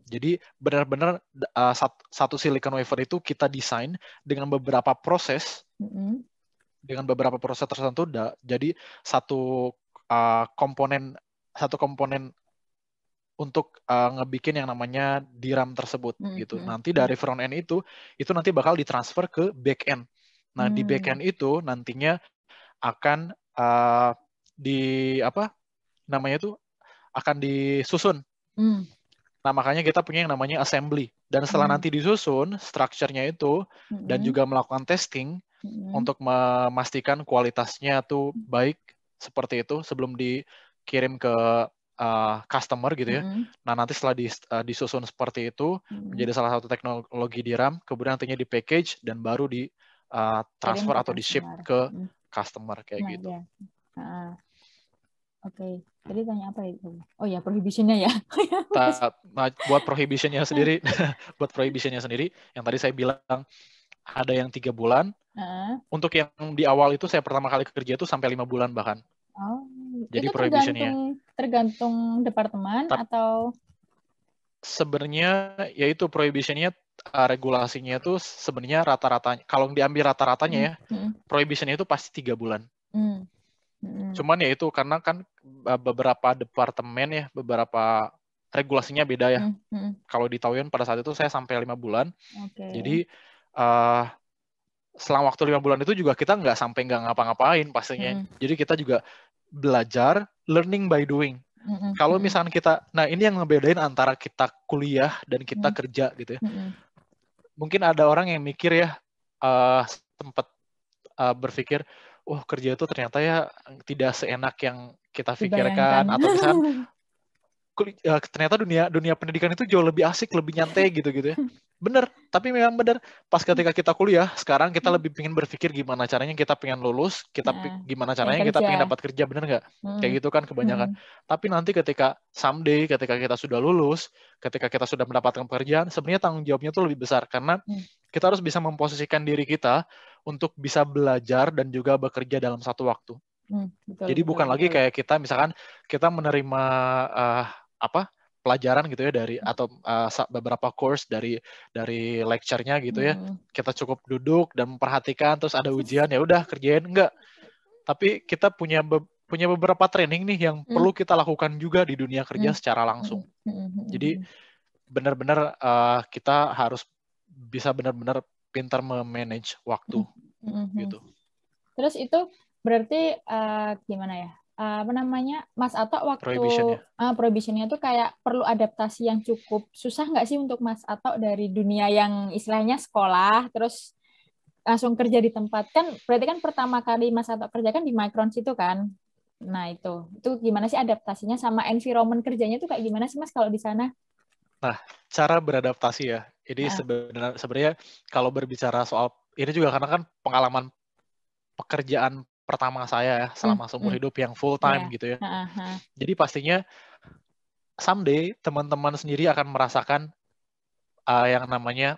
Jadi benar-benar satu silicon wafer itu kita desain dengan beberapa proses, dengan beberapa proses tertentu. Jadi satu komponen untuk ngebikin yang namanya DRAM tersebut gitu. Nanti dari front end itu nanti bakal ditransfer ke back end. Nah di back end itu nantinya akan akan disusun. Nah makanya kita punya yang namanya assembly. Dan setelah nanti disusun structure-nya itu dan juga melakukan testing untuk memastikan kualitasnya tuh baik seperti itu sebelum dikirim ke customer gitu ya. Nah nanti setelah disusun seperti itu menjadi salah satu teknologi DRAM, kemudian nantinya di package dan baru di transfer atau di ship ke customer kayak gitu. Ya. Oke. Tadi tanya apa itu? Oh ya, prohibition-nya ya. Buat prohibition-nya sendiri, yang tadi saya bilang ada yang 3 bulan. Untuk yang di awal itu saya pertama kali kerja itu sampai 5 bulan bahkan. Oh, jadi itu tergantung departemen atau? Sebenarnya yaitu prohibition-nya, regulasinya itu sebenarnya rata-ratanya, kalau diambil rata-ratanya ya, prohibition-nya itu pasti 3 bulan. Cuman ya itu karena kan beberapa departemen ya, beberapa regulasinya beda ya. Kalau di Taoyuan pada saat itu saya sampai 5 bulan. Jadi selama waktu 5 bulan itu juga kita nggak ngapa-ngapain pastinya. Jadi kita juga belajar, learning by doing. Kalau misalnya kita, nah ini yang ngebedain antara kita kuliah dan kita kerja gitu ya. Mungkin ada orang yang mikir ya, sempat berpikir, kerja itu ternyata ya tidak seenak yang kita pikirkan, atau misalnya ternyata dunia pendidikan itu jauh lebih asik, lebih nyantai gitu ya. Bener, tapi memang bener. Pas ketika kita kuliah, sekarang kita lebih pengen berpikir gimana caranya kita pengen lulus, gimana caranya kita pengen dapat kerja, bener nggak? Kayak gitu kan kebanyakan. Tapi nanti ketika kita sudah lulus, ketika kita sudah mendapatkan pekerjaan, sebenarnya tanggung jawabnya tuh lebih besar, karena kita harus bisa memposisikan diri kita untuk bisa belajar dan juga bekerja dalam satu waktu. Jadi bukan lagi kayak kita misalkan kita menerima pelajaran gitu ya atau beberapa course dari lecture-nya gitu ya. Kita cukup duduk dan memperhatikan, terus ada ujian ya udah kerjain, enggak. Tapi kita punya beberapa training nih yang perlu kita lakukan juga di dunia kerja secara langsung. Jadi benar-benar kita harus bisa benar-benar pintar memanage waktu gitu. Terus itu berarti gimana ya? Mas Ato waktu prohibition-nya tuh kayak perlu adaptasi yang cukup susah nggak sih untuk Mas Ato dari dunia yang istilahnya sekolah terus langsung kerja di tempat, kan berarti kan pertama kali Mas Ato kerja kan di Microns itu kan. Nah itu gimana sih adaptasinya sama environment kerjanya tuh kayak gimana sih Mas kalau di sana? Nah, cara beradaptasi ya. Ini sebenarnya kalau berbicara soal ini juga karena kan pengalaman pekerjaan pertama saya ya selama seumur hidup yang full time gitu ya. Jadi pastinya someday teman-teman sendiri akan merasakan yang namanya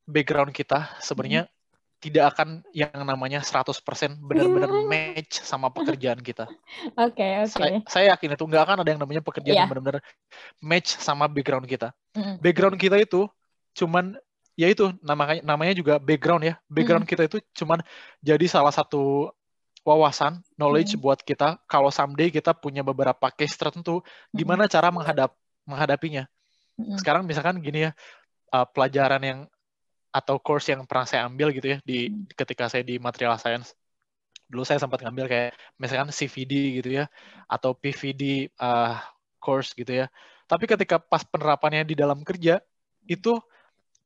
background kita sebenarnya tidak akan yang namanya 100% benar-benar match sama pekerjaan kita. Oke. Saya yakin itu nggak akan ada yang namanya pekerjaan yang benar-benar match sama background kita. Background kita itu cuman ya itu namanya juga background ya. Background kita itu cuman jadi salah satu wawasan, knowledge buat kita kalau someday kita punya beberapa case tertentu, gimana cara menghadapinya. Sekarang misalkan gini ya, pelajaran yang atau course yang pernah saya ambil gitu ya ketika saya di material science. Dulu saya sempat ngambil kayak misalkan CVD gitu ya, atau PVD course gitu ya. Tapi ketika pas penerapannya di dalam kerja, itu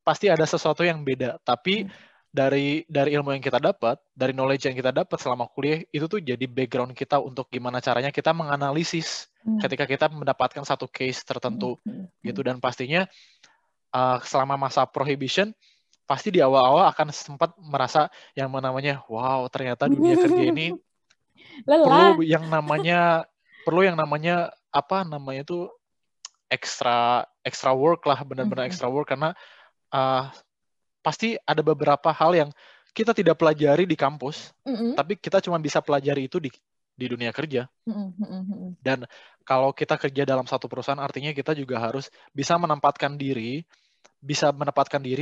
pasti ada sesuatu yang beda. Tapi dari ilmu yang kita dapat, dari knowledge yang kita dapat selama kuliah, itu tuh jadi background kita untuk gimana caranya kita menganalisis ketika kita mendapatkan satu case tertentu gitu. Dan pastinya selama masa prohibition, pasti di awal-awal akan sempat merasa yang namanya, wow, ternyata dunia kerja ini perlu yang namanya extra work lah, benar-benar extra work, karena pasti ada beberapa hal yang kita tidak pelajari di kampus, tapi kita cuma bisa pelajari itu di dunia kerja. Dan kalau kita kerja dalam satu perusahaan, artinya kita juga harus bisa menempatkan diri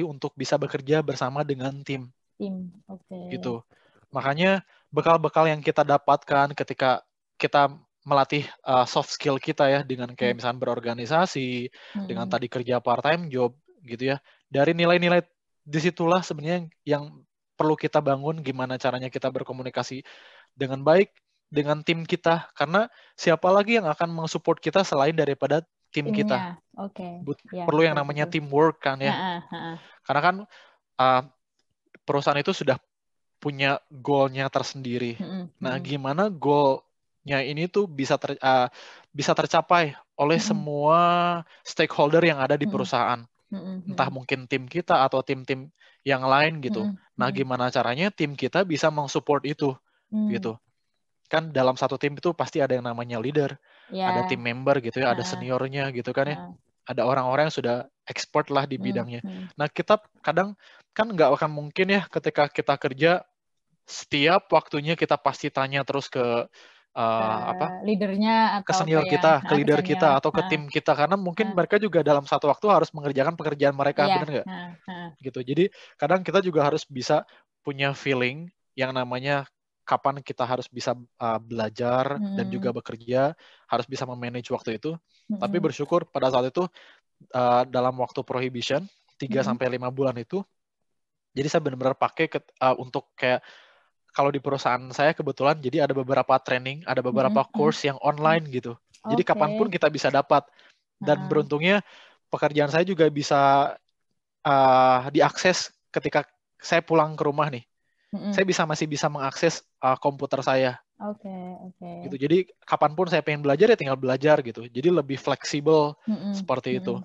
untuk bisa bekerja bersama dengan tim. Gitu. Makanya bekal-bekal yang kita dapatkan ketika kita melatih soft skill kita ya, dengan kayak misalnya berorganisasi, dengan tadi kerja part-time job gitu ya. Dari nilai-nilai disitulah sebenarnya yang perlu kita bangun, gimana caranya kita berkomunikasi dengan baik dengan tim kita, karena siapa lagi yang akan mensupport kita selain daripada tim kita. Perlu yang namanya teamwork kan ya. Karena kan perusahaan itu sudah punya goal-nya tersendiri. Nah, gimana goal-nya ini tuh bisa tercapai oleh semua stakeholder yang ada di perusahaan. Entah mungkin tim kita atau tim-tim yang lain gitu. Nah, gimana caranya tim kita bisa mensupport itu gitu. Kan dalam satu tim itu pasti ada yang namanya leader, ada tim member gitu ya, ada seniornya gitu kan ya. Ada orang-orang yang sudah expert lah di bidangnya. Nah, kita kadang kan nggak akan mungkin ya ketika kita kerja setiap waktunya kita pasti tanya terus ke leadernya atau ke senior kita, ke leader kita atau ke tim kita, karena mungkin mereka juga dalam satu waktu harus mengerjakan pekerjaan mereka, benar nggak? Gitu. Jadi kadang kita juga harus bisa punya feeling yang namanya kapan kita harus bisa belajar dan juga bekerja, harus bisa memanage waktu itu. Tapi bersyukur pada saat itu dalam waktu prohibition 3-5 bulan itu, jadi saya benar-benar pakai untuk kayak, kalau di perusahaan saya kebetulan jadi ada beberapa training, ada beberapa course yang online gitu. Jadi kapanpun kita bisa dapat. Dan beruntungnya pekerjaan saya juga bisa diakses ketika saya pulang ke rumah nih. Saya masih bisa mengakses komputer saya. Gitu. Jadi kapanpun saya pengen belajar ya tinggal belajar gitu. Jadi lebih fleksibel seperti itu.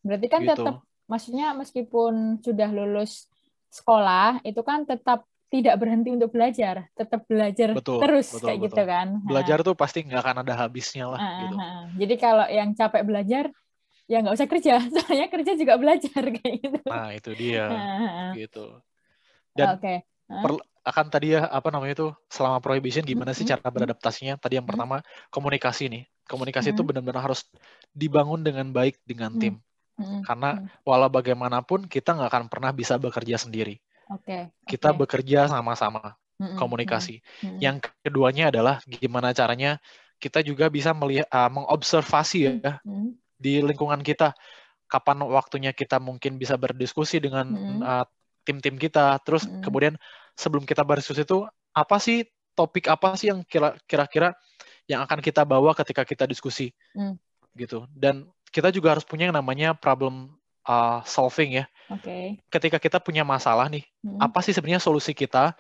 Berarti kan gitu. Tetap, maksudnya meskipun sudah lulus sekolah, itu kan tetap tidak berhenti untuk belajar, tetap belajar terus kayak gitu kan. Belajar tuh pasti nggak akan ada habisnya lah. Gitu. Jadi kalau yang capek belajar, ya nggak usah kerja, soalnya kerja juga belajar kayak gitu. Nah itu dia, gitu. Dan akan tadi ya selama prohibition gimana sih cara beradaptasinya? Tadi yang pertama komunikasi nih. Komunikasi itu benar-benar harus dibangun dengan baik dengan tim. Karena walau bagaimanapun kita nggak akan pernah bisa bekerja sendiri. Kita bekerja sama-sama, komunikasi. Yang keduanya adalah gimana caranya kita juga bisa mengobservasi ya di lingkungan kita. Kapan waktunya kita mungkin bisa berdiskusi dengan tim-tim kita. Terus kemudian sebelum kita berdiskusi itu, topik apa sih yang kira-kira yang akan kita bawa ketika kita diskusi. Gitu. Dan kita juga harus punya yang namanya problem solving ya. Ketika kita punya masalah nih, apa sih sebenarnya solusi kita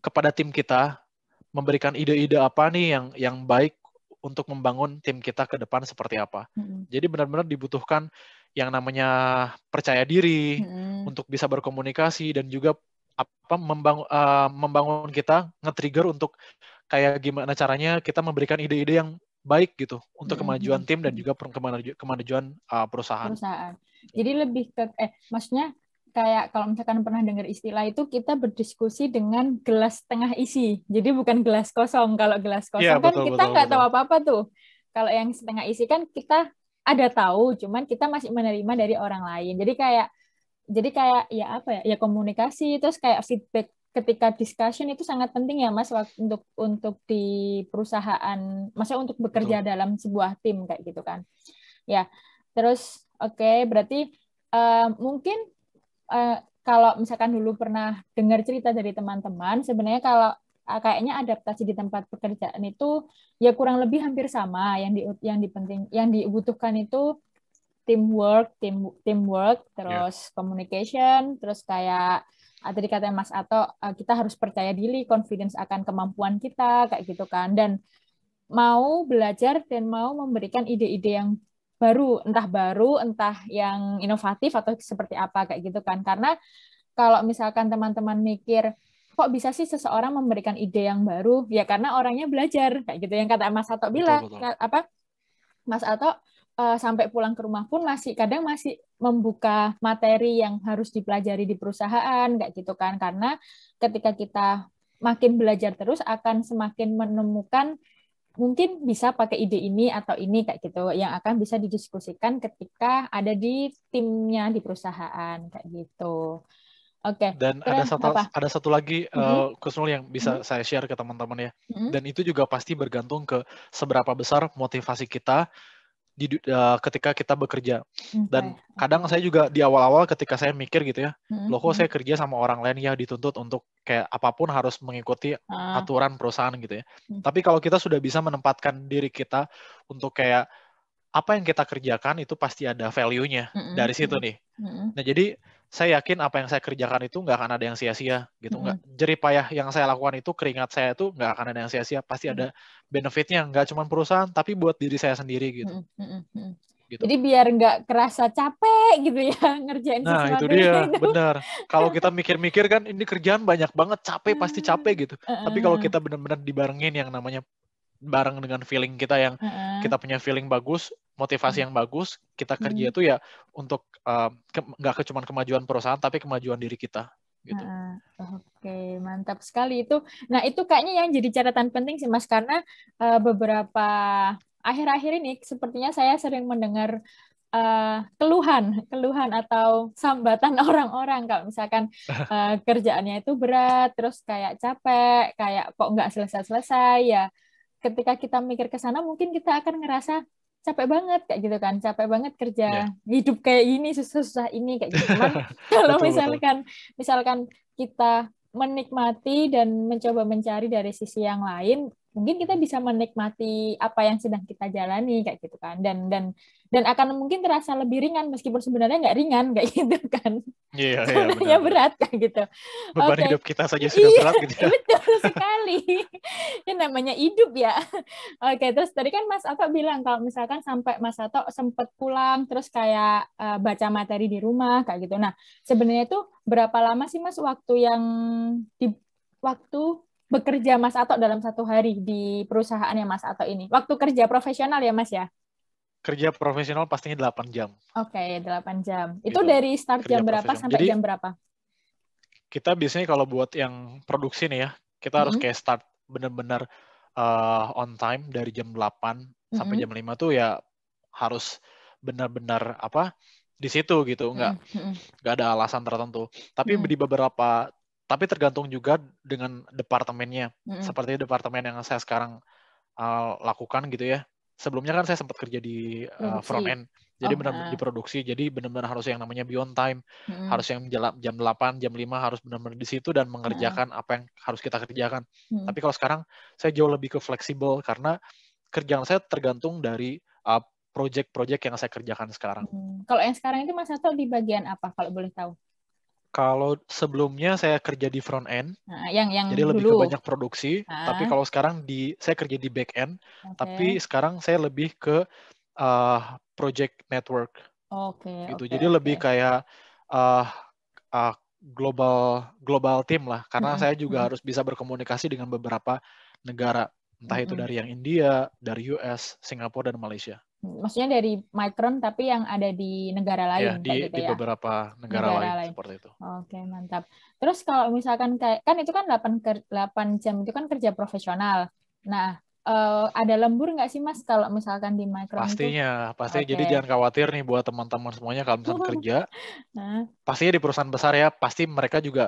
kepada tim kita, memberikan ide-ide apa nih yang baik untuk membangun tim kita ke depan seperti apa. Jadi benar-benar dibutuhkan yang namanya percaya diri untuk bisa berkomunikasi dan juga membangun kita, nge-trigger untuk kayak gimana caranya kita memberikan ide-ide yang baik gitu untuk kemajuan tim dan juga kemajuan perusahaan. Jadi lebih ke maksudnya kayak kalau misalkan pernah dengar istilah itu, kita berdiskusi dengan gelas setengah isi. Jadi bukan gelas kosong. Kalau gelas kosong kan kita nggak tahu apa-apa tuh. Kalau yang setengah isi kan kita ada tahu, cuman kita masih menerima dari orang lain. Jadi kayak ya komunikasi, terus kayak feedback ketika discussion itu sangat penting ya Mas, untuk di perusahaan, maksudnya untuk bekerja dalam sebuah tim kayak gitu kan. Ya, terus berarti mungkin kalau misalkan dulu pernah dengar cerita dari teman-teman, sebenarnya kalau kayaknya adaptasi di tempat pekerjaan itu ya kurang lebih hampir sama. Yang dibutuhkan itu teamwork, terus communication, terus kayak tadi kata Mas Ato, kita harus percaya diri, confidence akan kemampuan kita kayak gitu kan, dan mau belajar dan mau memberikan ide-ide yang baru, entah yang inovatif atau seperti apa kayak gitu kan. Karena kalau misalkan teman-teman mikir kok bisa sih seseorang memberikan ide yang baru, ya karena orangnya belajar kayak gitu, yang kata Mas Ato bilang. Mas Ato sampai pulang ke rumah pun kadang masih membuka materi yang harus dipelajari di perusahaan kayak gitu kan, karena ketika kita makin belajar terus akan semakin menemukan mungkin bisa pakai ide ini atau ini kayak gitu yang akan bisa didiskusikan ketika ada di timnya di perusahaan kayak gitu. Oke, Dan keren apa? ada satu lagi Mm-mm, Kusnul yang bisa mm-mm, saya share ke teman-teman ya. mm-mm. Dan itu juga pasti bergantung ke seberapa besar motivasi kita ketika kita bekerja. Oke, Dan oke. kadang saya juga di awal-awal ketika saya mikir gitu ya, Mm-mm, loh kok mm-mm. saya kerja sama orang lain ya dituntut untuk kayak apapun harus mengikuti Ah, aturan perusahaan gitu ya. mm, Tapi kalau kita sudah bisa menempatkan diri kita untuk kayak apa yang kita kerjakan itu pasti ada value-nya mm-mm, dari situ mm-mm, nih. mm-mm, Nah, jadi saya yakin apa yang saya kerjakan itu nggak akan ada yang sia-sia gitu. Nggak, mm-mm, jerih payah yang saya lakukan itu, keringat saya itu nggak akan ada yang sia-sia. Pasti mm-mm, ada benefitnya, nggak cuma perusahaan, tapi buat diri saya sendiri gitu. mm-mm, mm-mm, mm-mm. Gitu. Jadi biar nggak kerasa capek gitu ya ngerjain Nah, itu sesuatunya dia, itu. benar. Kalau kita mikir-mikir kan, ini kerjaan banyak banget, capek, pasti capek gitu. Tapi kalau Heeh, kita benar-benar dibarengin yang namanya bareng dengan feeling kita yang heeh, kita punya feeling bagus, motivasi heeh. yang bagus, kita kerja Hmm. itu ya untuk nggak cuma kemajuan perusahaan, tapi kemajuan diri kita gitu. Heeh. Oke, mantap sekali itu. Nah, itu kayaknya yang jadi catatan penting sih, Mas, karena beberapa akhir-akhir ini sepertinya saya sering mendengar keluhan, keluhan atau sambatan orang-orang kalau misalkan kerjaannya itu berat, terus kayak capek, kayak kok nggak selesai-selesai ya. Ketika kita mikir ke sana, mungkin kita akan ngerasa capek banget kayak gitu kan, capek banget kerja Ya, hidup kayak gini, susah-susah ini kayak gitu. Cuman kalau betul betul. misalkan kita menikmati dan mencoba mencari dari sisi yang lain, mungkin kita bisa menikmati apa yang sedang kita jalani kayak gitu kan, dan akan mungkin terasa lebih ringan meskipun sebenarnya nggak ringan kayak gitu kan. Iya iya Sebenarnya benar-benar. berat kayak gitu. Beban Oke, hidup kita saja sudah iya berat gitu ya. betul sekali. Ini namanya hidup ya. Oke, terus tadi kan Mas Ato bilang kalau misalkan sampai Mas Ato sempat pulang terus kayak baca materi di rumah kayak gitu. Nah, sebenarnya itu berapa lama sih Mas waktu yang di waktu bekerja Mas Ato dalam satu hari di perusahaannya Mas Ato ini? Waktu kerja profesional ya Mas ya? Kerja profesional pastinya 8 jam Oke, 8 jam. Itu gitu. dari start Kerja jam berapa profesional. sampai Jadi jam berapa? kita biasanya kalau buat yang produksi nih ya, kita harus Mm-mm, kayak start benar-benar on time dari jam 8 sampai mm-mm, jam 5 tuh ya harus benar-benar apa di situ gitu, mm-mm, mm-mm, nggak ada alasan tertentu. Tapi mm-mm, di beberapa, tapi tergantung juga dengan departemennya. mm-mm. Seperti departemen yang saya sekarang lakukan gitu ya. Sebelumnya kan saya sempat kerja di front Produksi. end, jadi Oh, benar-benar di produksi, jadi benar-benar harus yang namanya beyond time, mm-mm, harus yang jam 8, jam 5 harus benar-benar di situ dan mm-mm, mengerjakan apa yang harus kita kerjakan. mm-mm. Tapi kalau sekarang saya jauh lebih ke fleksibel karena kerjaan saya tergantung dari project-project yang saya kerjakan sekarang. Kalau yang sekarang itu Mas Ato di bagian apa kalau boleh tahu? Kalau sebelumnya saya kerja di front end, Nah, yang jadi lebih ke dulu. banyak produksi, tapi Ah, kalau sekarang saya kerja di back end, tapi oke. sekarang saya lebih ke project network Oke, gitu. oke, Jadi oke. lebih kayak uh, global global team lah, karena Mm-mm, saya juga mm-mm, harus bisa berkomunikasi dengan beberapa negara, entah itu mm-mm. dari yang India, dari US, Singapura dan Malaysia. Maksudnya dari Micron tapi yang ada di negara Ya, lain kayak gitu di ya. beberapa negara Negara lain lain. seperti itu. Oke, mantap. Terus kalau misalkan kayak kan itu kan 8 jam itu kan kerja profesional. Nah, ada lembur nggak sih Mas kalau misalkan di Micron itu? Pastinya, pasti. Oke. Jadi jangan khawatir nih buat teman-teman semuanya kalau misalnya kerja, Nah, pastinya di perusahaan besar ya, pasti mereka juga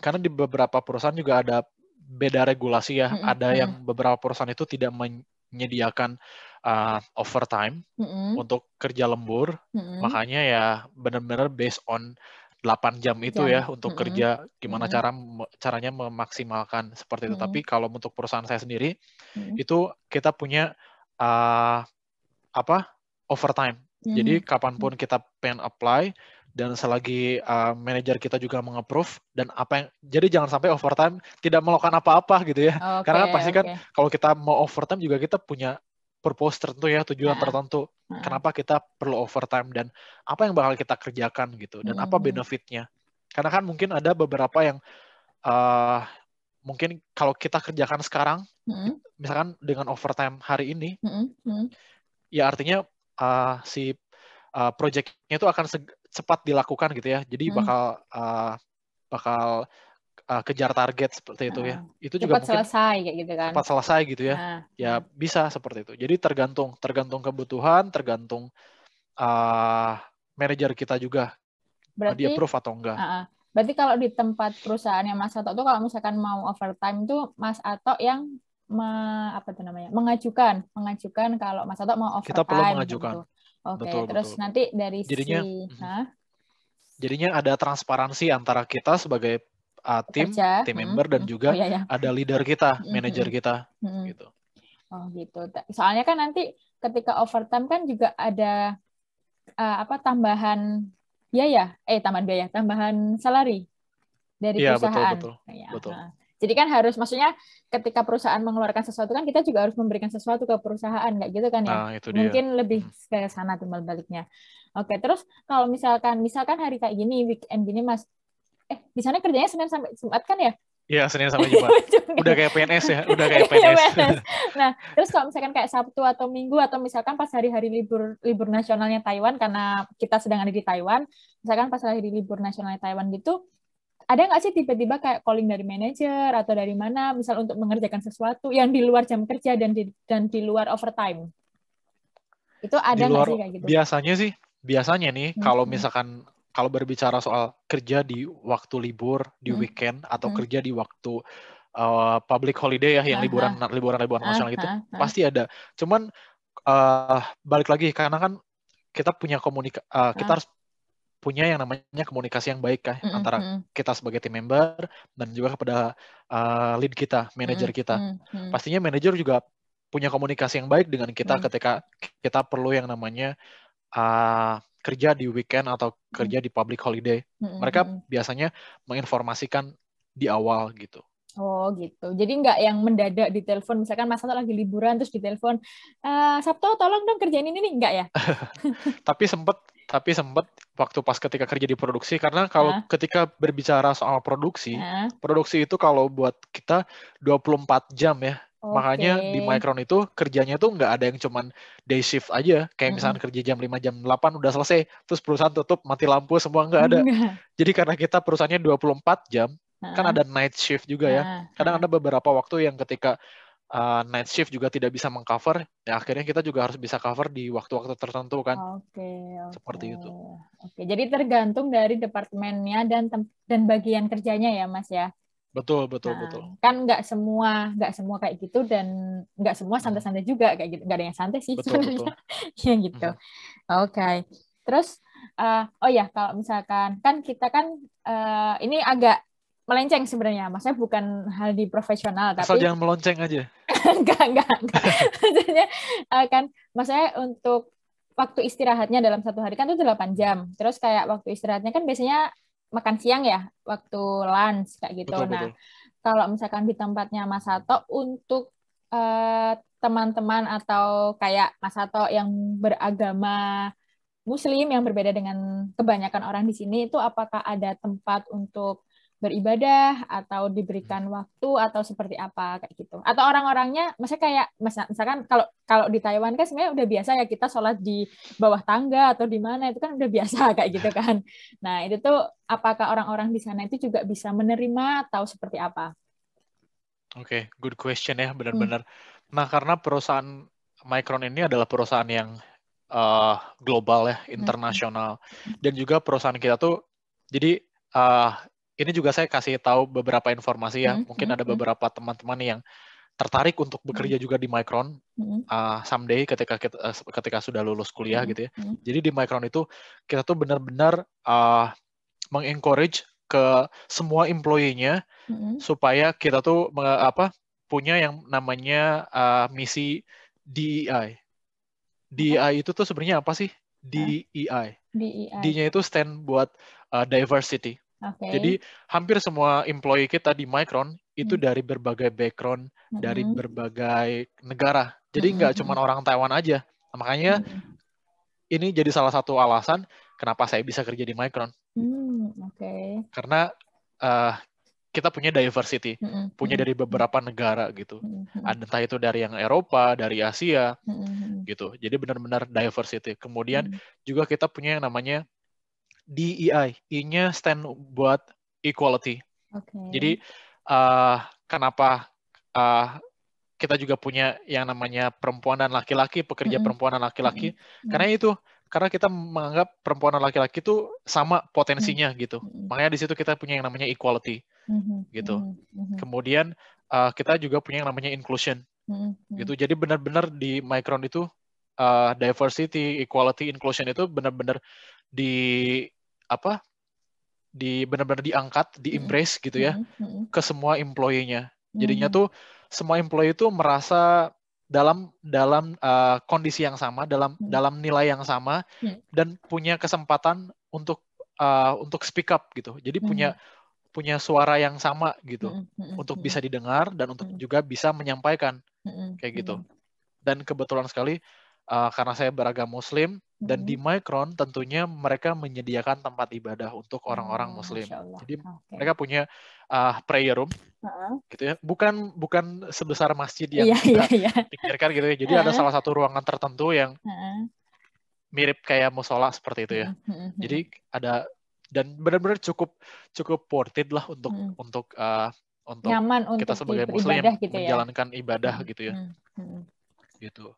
karena di beberapa perusahaan juga ada beda regulasi ya. mm-mm, Ada mm-mm, yang beberapa perusahaan itu tidak menyediakan overtime mm-mm, untuk kerja lembur. mm-mm. Makanya ya benar-benar based on 8 jam itu Jam. ya untuk Mm-mm, kerja gimana mm-mm, caranya memaksimalkan seperti itu. Tapi mm-mm, kalau untuk perusahaan saya sendiri mm-mm, itu kita punya uh, apa overtime. Jadi mm-mm. kapanpun kita pengen apply dan selagi manajer kita juga meng-approve dan apa yang jadi jangan sampai overtime tidak melakukan apa-apa gitu ya. Oke, Karena kan pasti kan oke. kalau kita mau overtime juga kita punya purpose tertentu ya, tujuan Nah, tertentu. nah. Kenapa kita perlu overtime dan apa yang bakal kita kerjakan gitu dan apa Mm-mm, benefitnya. Karena kan mungkin ada beberapa yang uh, mungkin kalau kita kerjakan sekarang, mm-mm, misalkan dengan overtime hari ini, mm-mm, mm-mm. ya artinya si project-nya itu akan cepat dilakukan gitu ya. Jadi bakal kejar target seperti itu ya. Itu juga cepat mungkin selesai kayak gitu kan. cepat selesai gitu ya. Ya Nah. bisa seperti itu. Jadi tergantung kebutuhan, tergantung manajer kita juga dia Berarti approve atau enggak. berarti kalau di tempat perusahaan yang Mas Atok tuh kalau misalkan mau overtime tuh Mas Atok yang apa tuh namanya? mengajukan kalau Mas Atok mau Kita perlu overtime kayak mengajukan. gitu. Oke, Betul, terus betul. nanti dari Jadinya ada transparansi antara kita sebagai tim member dan juga ada leader kita, manajer kita gitu. Oh gitu. Soalnya kan nanti ketika overtime kan juga ada tambahan biaya, tambahan salary dari Iya, perusahaan. betul. Jadi kan harus, maksudnya ketika perusahaan mengeluarkan sesuatu kan kita juga harus memberikan sesuatu ke perusahaan, kayak gitu kan ya? Nah, itu dia. Mungkin lebih ke sana timbal baliknya. Oke, terus kalau misalkan hari kayak gini, weekend gini Mas, di sana kerjanya Senin sampai Jumat kan ya? Iya, Senin sampai Jumat. Udah kayak PNS ya, udah kayak PNS. Nah, terus kalau misalkan kayak Sabtu atau Minggu atau misalkan pas hari-hari libur nasionalnya Taiwan, karena kita sedang ada di Taiwan, misalkan pas hari libur nasionalnya Taiwan gitu, ada nggak sih tiba-tiba kayak calling dari manajer atau dari mana, misal untuk mengerjakan sesuatu yang di luar jam kerja dan di luar overtime? Itu ada nggak sih kayak gitu? Biasanya nih, kalau misalkan kalau berbicara soal kerja di waktu libur, di weekend, atau kerja di waktu public holiday ya, yang liburan nasional itu, pasti ada. Cuman balik lagi, karena kan kita punya kita harus punya yang namanya komunikasi yang baik kan antara kita sebagai tim member dan juga kepada lead kita, manajer kita. Pastinya manajer juga punya komunikasi yang baik dengan kita ketika kita perlu yang namanya kerja di weekend atau kerja di public holiday. Mereka biasanya menginformasikan di awal gitu. Oh gitu. Jadi nggak yang mendadak di telepon, misalkan Mas Anto lagi liburan terus di telepon, Sabtu tolong dong kerjain ini nih, enggak ya? Tapi sempet waktu pas ketika kerja di produksi, karena kalau ketika berbicara soal produksi itu kalau buat kita 24 jam ya. Makanya di Micron itu kerjanya tuh nggak ada yang cuman day shift aja, kayak misalnya kerja jam 5 jam 8 udah selesai, terus perusahaan tutup, mati lampu semua, nggak ada. Jadi karena kita perusahaannya 24 jam, kan ada night shift juga ya. Kadang ada beberapa waktu yang ketika night shift juga tidak bisa mengcover, ya akhirnya kita juga harus bisa cover di waktu-waktu tertentu kan. Seperti itu. Oke, jadi tergantung dari departemennya dan bagian kerjanya ya Mas ya. Betul. Kan nggak semua kayak gitu, dan nggak semua santai-santai juga kayak gitu. Nggak ada yang santai sih sebenarnya. Ya gitu. Oke. Terus kalau misalkan kan kita kan ini agak melenceng sebenarnya, maksudnya bukan hal di profesional, asal tapi jangan melonceng aja. enggak. Maksudnya untuk waktu istirahatnya dalam satu hari kan itu 8 jam. Terus kayak waktu istirahatnya kan biasanya makan siang ya, waktu lunch kayak gitu. Betul. Kalau misalkan di tempatnya Mas Sato, untuk teman-teman atau kayak Mas Sato yang beragama Muslim yang berbeda dengan kebanyakan orang di sini, itu apakah ada tempat untuk beribadah atau diberikan waktu atau seperti apa kayak gitu? Atau orang-orangnya, maksudnya kayak misalkan kalau di Taiwan kan sebenarnya udah biasa ya kita sholat di bawah tangga atau di mana, itu kan udah biasa kayak gitu kan. Nah itu tuh apakah orang-orang di sana itu juga bisa menerima atau seperti apa? Oke, good question ya, benar-benar. Nah, karena perusahaan Micron ini adalah perusahaan yang global ya, internasional, dan juga perusahaan kita tuh, jadi ini juga saya kasih tahu beberapa informasi ya. Mungkin ada beberapa teman-teman yang tertarik untuk bekerja juga di Micron someday ketika sudah lulus kuliah gitu ya. Jadi di Micron itu kita tuh benar-benar mengencourage ke semua employee-nya supaya kita tuh punya yang namanya misi DEI. DEI itu tuh sebenarnya apa sih? DEI. D-nya itu stand buat diversity. Jadi hampir semua employee kita di Micron itu dari berbagai background, dari berbagai negara. Jadi nggak cuma orang Taiwan aja. Makanya ini jadi salah satu alasan kenapa saya bisa kerja di Micron. Karena kita punya diversity, punya dari beberapa negara gitu. Entah itu dari yang Eropa, dari Asia, gitu. Jadi benar-benar diversity. Kemudian juga kita punya yang namanya DEI, I-nya stand buat equality. Jadi kenapa kita juga punya yang namanya perempuan dan laki-laki, pekerja perempuan dan laki-laki, karena kita menganggap perempuan dan laki-laki itu sama potensinya gitu. Makanya di situ kita punya yang namanya equality gitu. Kemudian kita juga punya yang namanya inclusion gitu. Jadi benar-benar di Micron itu diversity, equality, inclusion itu benar-benar benar-benar diangkat, di-embrace gitu ya ke semua employee-nya. Jadinya tuh semua employee itu merasa dalam kondisi yang sama, dalam nilai yang sama, dan punya kesempatan untuk speak up gitu. Jadi punya suara yang sama gitu, untuk bisa didengar dan untuk juga bisa menyampaikan kayak gitu. Dan kebetulan sekali karena saya beragama Muslim, dan di Micron tentunya mereka menyediakan tempat ibadah untuk orang-orang Muslim. Jadi mereka punya prayer room, gitu ya. Bukan sebesar masjid yang kita pikirkan gitu ya. Jadi ada salah satu ruangan tertentu yang mirip kayak musola seperti itu ya. Jadi ada, dan benar-benar cukup worth it lah untuk nyaman kita untuk sebagai Muslim yang gitu menjalankan ibadah gitu ya. Gitu.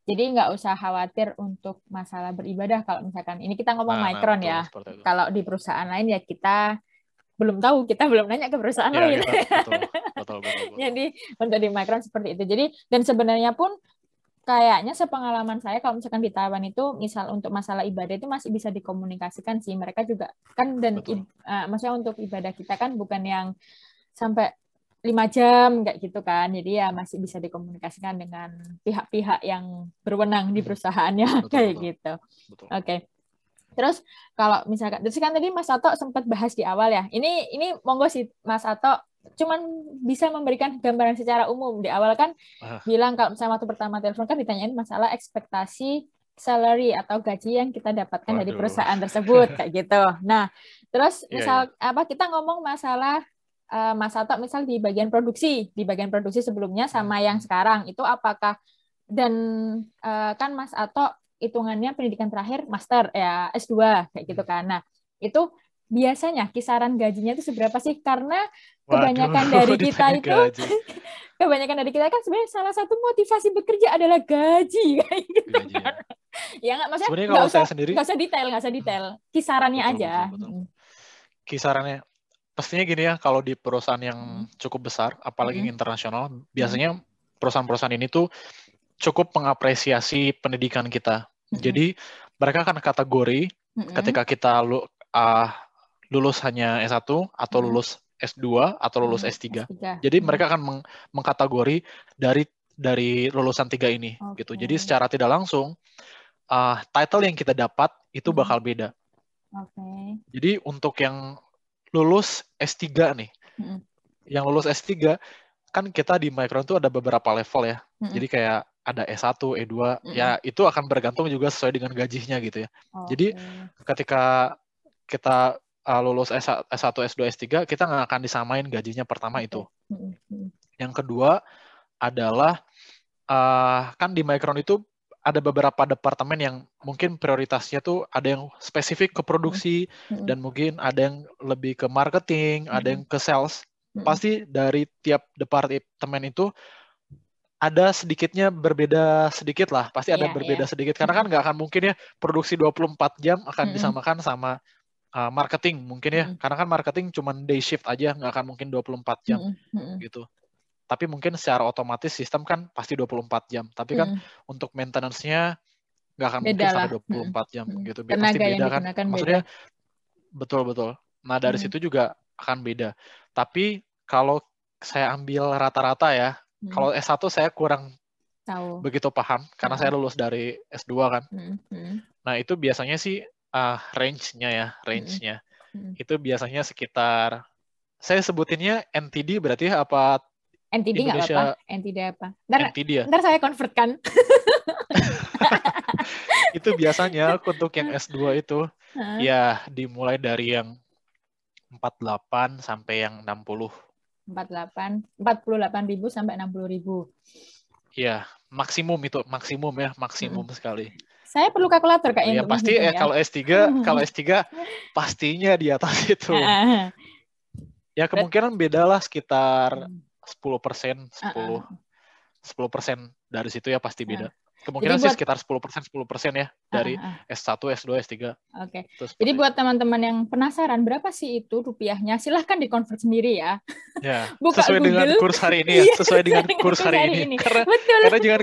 Jadi nggak usah khawatir untuk masalah beribadah kalau misalkan ini kita ngomong Micron ya. Kalau di perusahaan lain ya kita belum tahu, kita belum nanya ke perusahaan lain. Betul. Jadi untuk di Micron seperti itu. Jadi dan sebenarnya pun kayaknya sepengalaman saya kalau misalkan di Taiwan itu misal untuk masalah ibadah itu masih bisa dikomunikasikan sih. Mereka juga kan dan maksudnya untuk ibadah kita kan bukan yang sampai 5 jam kayak gitu kan. Jadi ya masih bisa dikomunikasikan dengan pihak-pihak yang berwenang di perusahaannya kayak gitu. Oke. Terus kalau misalkan terus kan tadi Mas Ato sempat bahas di awal ya. Ini monggo sih Mas Ato cuman bisa memberikan gambaran secara umum. Di awal kan bilang kalau misalnya waktu pertama telepon kan ditanyain masalah ekspektasi salary atau gaji yang kita dapatkan dari perusahaan tersebut kayak gitu. Nah, terus misal kita ngomong masalah Mas Ato misal di bagian produksi sebelumnya sama yang sekarang itu apakah dan kan Mas Ato hitungannya pendidikan terakhir master ya S2 kayak gitu kan. Nah, itu biasanya kisaran gajinya itu seberapa sih? Karena kebanyakan dari kita itu kan sebenarnya salah satu motivasi bekerja adalah gaji kayak gitu kan. Ya nggak, maksudnya nggak usah detail kisarannya aja. Kisarannya pastinya gini ya, kalau di perusahaan yang cukup besar, apalagi internasional, biasanya perusahaan-perusahaan ini tuh cukup mengapresiasi pendidikan kita. Jadi mereka akan kategori ketika kita lulus hanya S1 atau lulus S2 atau lulus S3. Jadi mereka akan mengkategori dari lulusan 3 ini gitu. Jadi secara tidak langsung title yang kita dapat itu bakal beda. Jadi untuk yang lulus S3 nih. Yang lulus S3 kan kita di Micron tuh ada beberapa level ya. Jadi kayak ada S1, E2, ya itu akan bergantung juga sesuai dengan gajinya gitu ya. Jadi ketika kita lulus S1, S2, S3, kita nggak akan disamain gajinya pertama itu. Yang kedua adalah kan di Micron itu ada beberapa departemen yang mungkin prioritasnya tuh ada yang spesifik ke produksi dan mungkin ada yang lebih ke marketing, ada yang ke sales. Pasti dari tiap departemen itu ada sedikitnya berbeda sedikit lah. Pasti ada berbeda sedikit. Karena kan nggak akan mungkin ya produksi 24 jam akan disamakan sama marketing mungkin ya. Karena kan marketing cuma day shift aja, nggak akan mungkin 24 jam gitu. Tapi mungkin secara otomatis sistem kan pasti 24 jam. Tapi kan untuk maintenance-nya nggak akan mungkin sampai 24 jam gitu. Pasti beda kan. Maksudnya betul. Nah dari situ juga akan beda. Tapi kalau saya ambil rata-rata ya, kalau S1 saya kurang begitu paham karena saya lulus dari S2 kan. Nah itu biasanya sih range-nya itu biasanya sekitar, saya sebutinnya NTD berarti apa? NTD nggak apa-apa. NTD apa? Ntar saya convert-kan. Itu biasanya untuk yang S2 itu ya dimulai dari yang 48 sampai yang 60. 48.000 sampai 60.000. Iya, maksimum ya, maksimum sekali. Saya perlu kalkulator kayaknya Yang untuk pasti menghitung ya. kalau S3 pastinya di atas itu. Ya kemungkinan beda lah sekitar 10%, 10% dari situ ya pasti beda. Kemungkinan sih sekitar 10% ya dari S1, S2, S3. Oke. Jadi buat teman-teman yang penasaran berapa sih itu rupiahnya, silahkan dikonvert sendiri ya. Ya, Buka sesuai Google. dengan kurs hari ini ya, sesuai dengan kurs hari ini. Karena jangan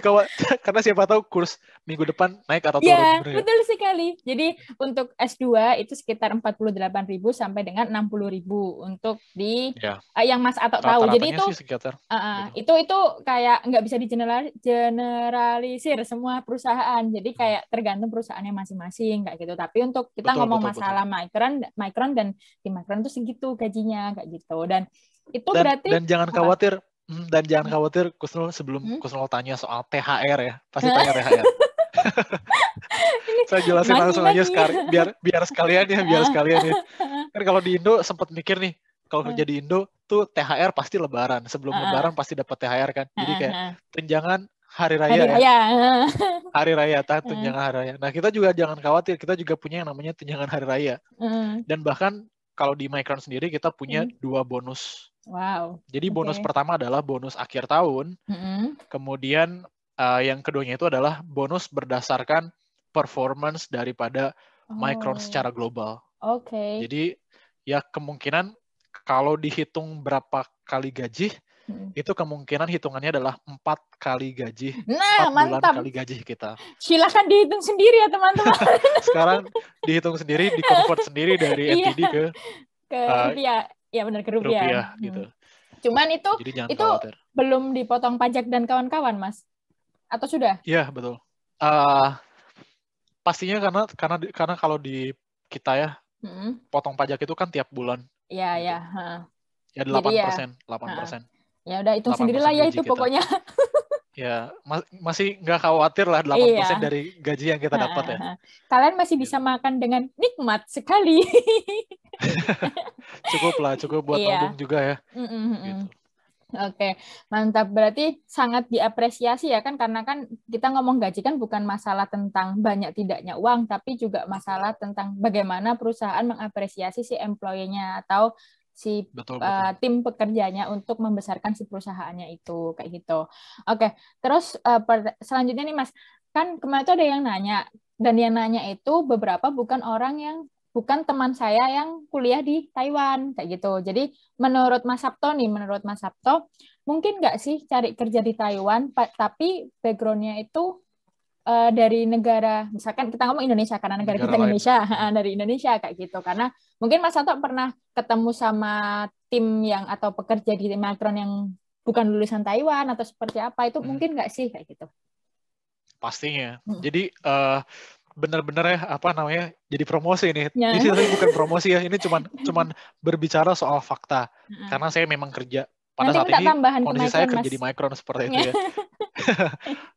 karena siapa tahu kurs minggu depan naik atau turun. Ya, betul sekali. Jadi untuk S2 itu sekitar 48.000 sampai dengan 60.000 untuk di yang Mas Atok tahu. Jadi itu itu kayak nggak bisa digeneralisir semua perusahaan. Jadi kayak tergantung perusahaannya masing-masing kayak gitu. Tapi untuk kita ngomong masalah Micron dan di Micron itu segitu gajinya kayak gitu. Dan itu berarti dan jangan khawatir. Dan jangan khawatir, Kusnul, sebelum Kusnul tanya soal THR ya, pasti tanya THR. Saya jelasin langsung aja sekarang, biar sekalian ya. Kan kalau di Indo sempat mikir nih, kalau kerja di Indo tuh THR pasti Lebaran, sebelum Lebaran pasti dapat THR kan, jadi kayak tunjangan hari raya ya. Hari raya, tunjangan hari raya. Nah kita juga jangan khawatir, kita juga punya yang namanya tunjangan hari raya. Dan bahkan kalau di Micron sendiri kita punya 2 bonus. Wow. Jadi bonus pertama adalah bonus akhir tahun. Kemudian yang keduanya itu adalah bonus berdasarkan performance daripada Micron secara global. Jadi ya kemungkinan kalau dihitung berapa kali gaji, itu kemungkinan hitungannya adalah 4 kali gaji. Nah, 4 bulan mantap. kali gaji kita. Silakan dihitung sendiri ya teman-teman. Sekarang dihitung sendiri, di-convert sendiri dari NTD ke rupiah. Ya benar, ke rupiah. Gitu. Cuman itu khawatir. Belum dipotong pajak dan kawan-kawan, Mas? Atau sudah? Iya, betul. Pastinya karena kalau di kita ya, potong pajak itu kan tiap bulan. Iya, gitu. Ya 8%. Ya udah hitung sendirilah ya itu kita. Pokoknya. Ya, masih nggak khawatir lah 8% dari gaji yang kita dapat ya. Kalian masih bisa makan dengan nikmat sekali. Cukup buat nabung juga ya. Gitu. Oke, mantap. Berarti sangat diapresiasi ya kan, karena kan kita ngomong gaji kan bukan masalah tentang banyak tidaknya uang, tapi juga masalah tentang bagaimana perusahaan mengapresiasi si employee-nya atau si tim pekerjanya untuk membesarkan si perusahaannya itu kayak gitu. Oke, terus selanjutnya nih Mas, kan kemarin itu ada yang nanya, dan yang nanya itu beberapa bukan teman saya yang kuliah di Taiwan kayak gitu. Jadi menurut Mas Sabto mungkin nggak sih cari kerja di Taiwan tapi background-nya itu dari negara, misalkan kita ngomong Indonesia karena negara kita Indonesia, dari Indonesia kayak gitu. Karena mungkin Mas Sabto pernah ketemu sama tim yang atau pekerja di Micron yang bukan lulusan Taiwan atau seperti apa, itu mungkin nggak sih kayak gitu? Pastinya. Jadi benar-benar ya jadi promosi ini. Ini bukan promosi ya, ini cuman berbicara soal fakta. Karena saya memang kerja pada saat ini kondisi saya kerja di Micron seperti itu ya.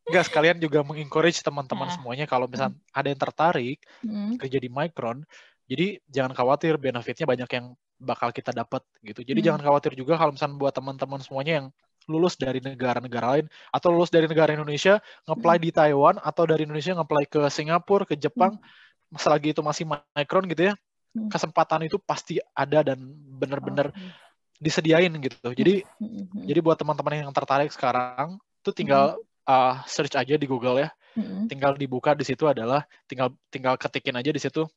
Enggak, sekalian juga mengencourage teman-teman semuanya kalau misalnya ada yang tertarik kerja di Micron, jadi jangan khawatir, benefitnya banyak yang bakal kita dapat gitu. Jadi jangan khawatir juga kalau misalnya buat teman-teman semuanya yang lulus dari negara-negara lain atau lulus dari negara Indonesia nge-apply di Taiwan atau dari Indonesia nge-apply ke Singapura, ke Jepang, selagi itu masih Micron gitu ya, kesempatan itu pasti ada dan benar-benar disediain gitu. Jadi buat teman-teman yang tertarik sekarang tuh tinggal search aja di Google ya. Tinggal dibuka di situ adalah tinggal ketikin aja di situ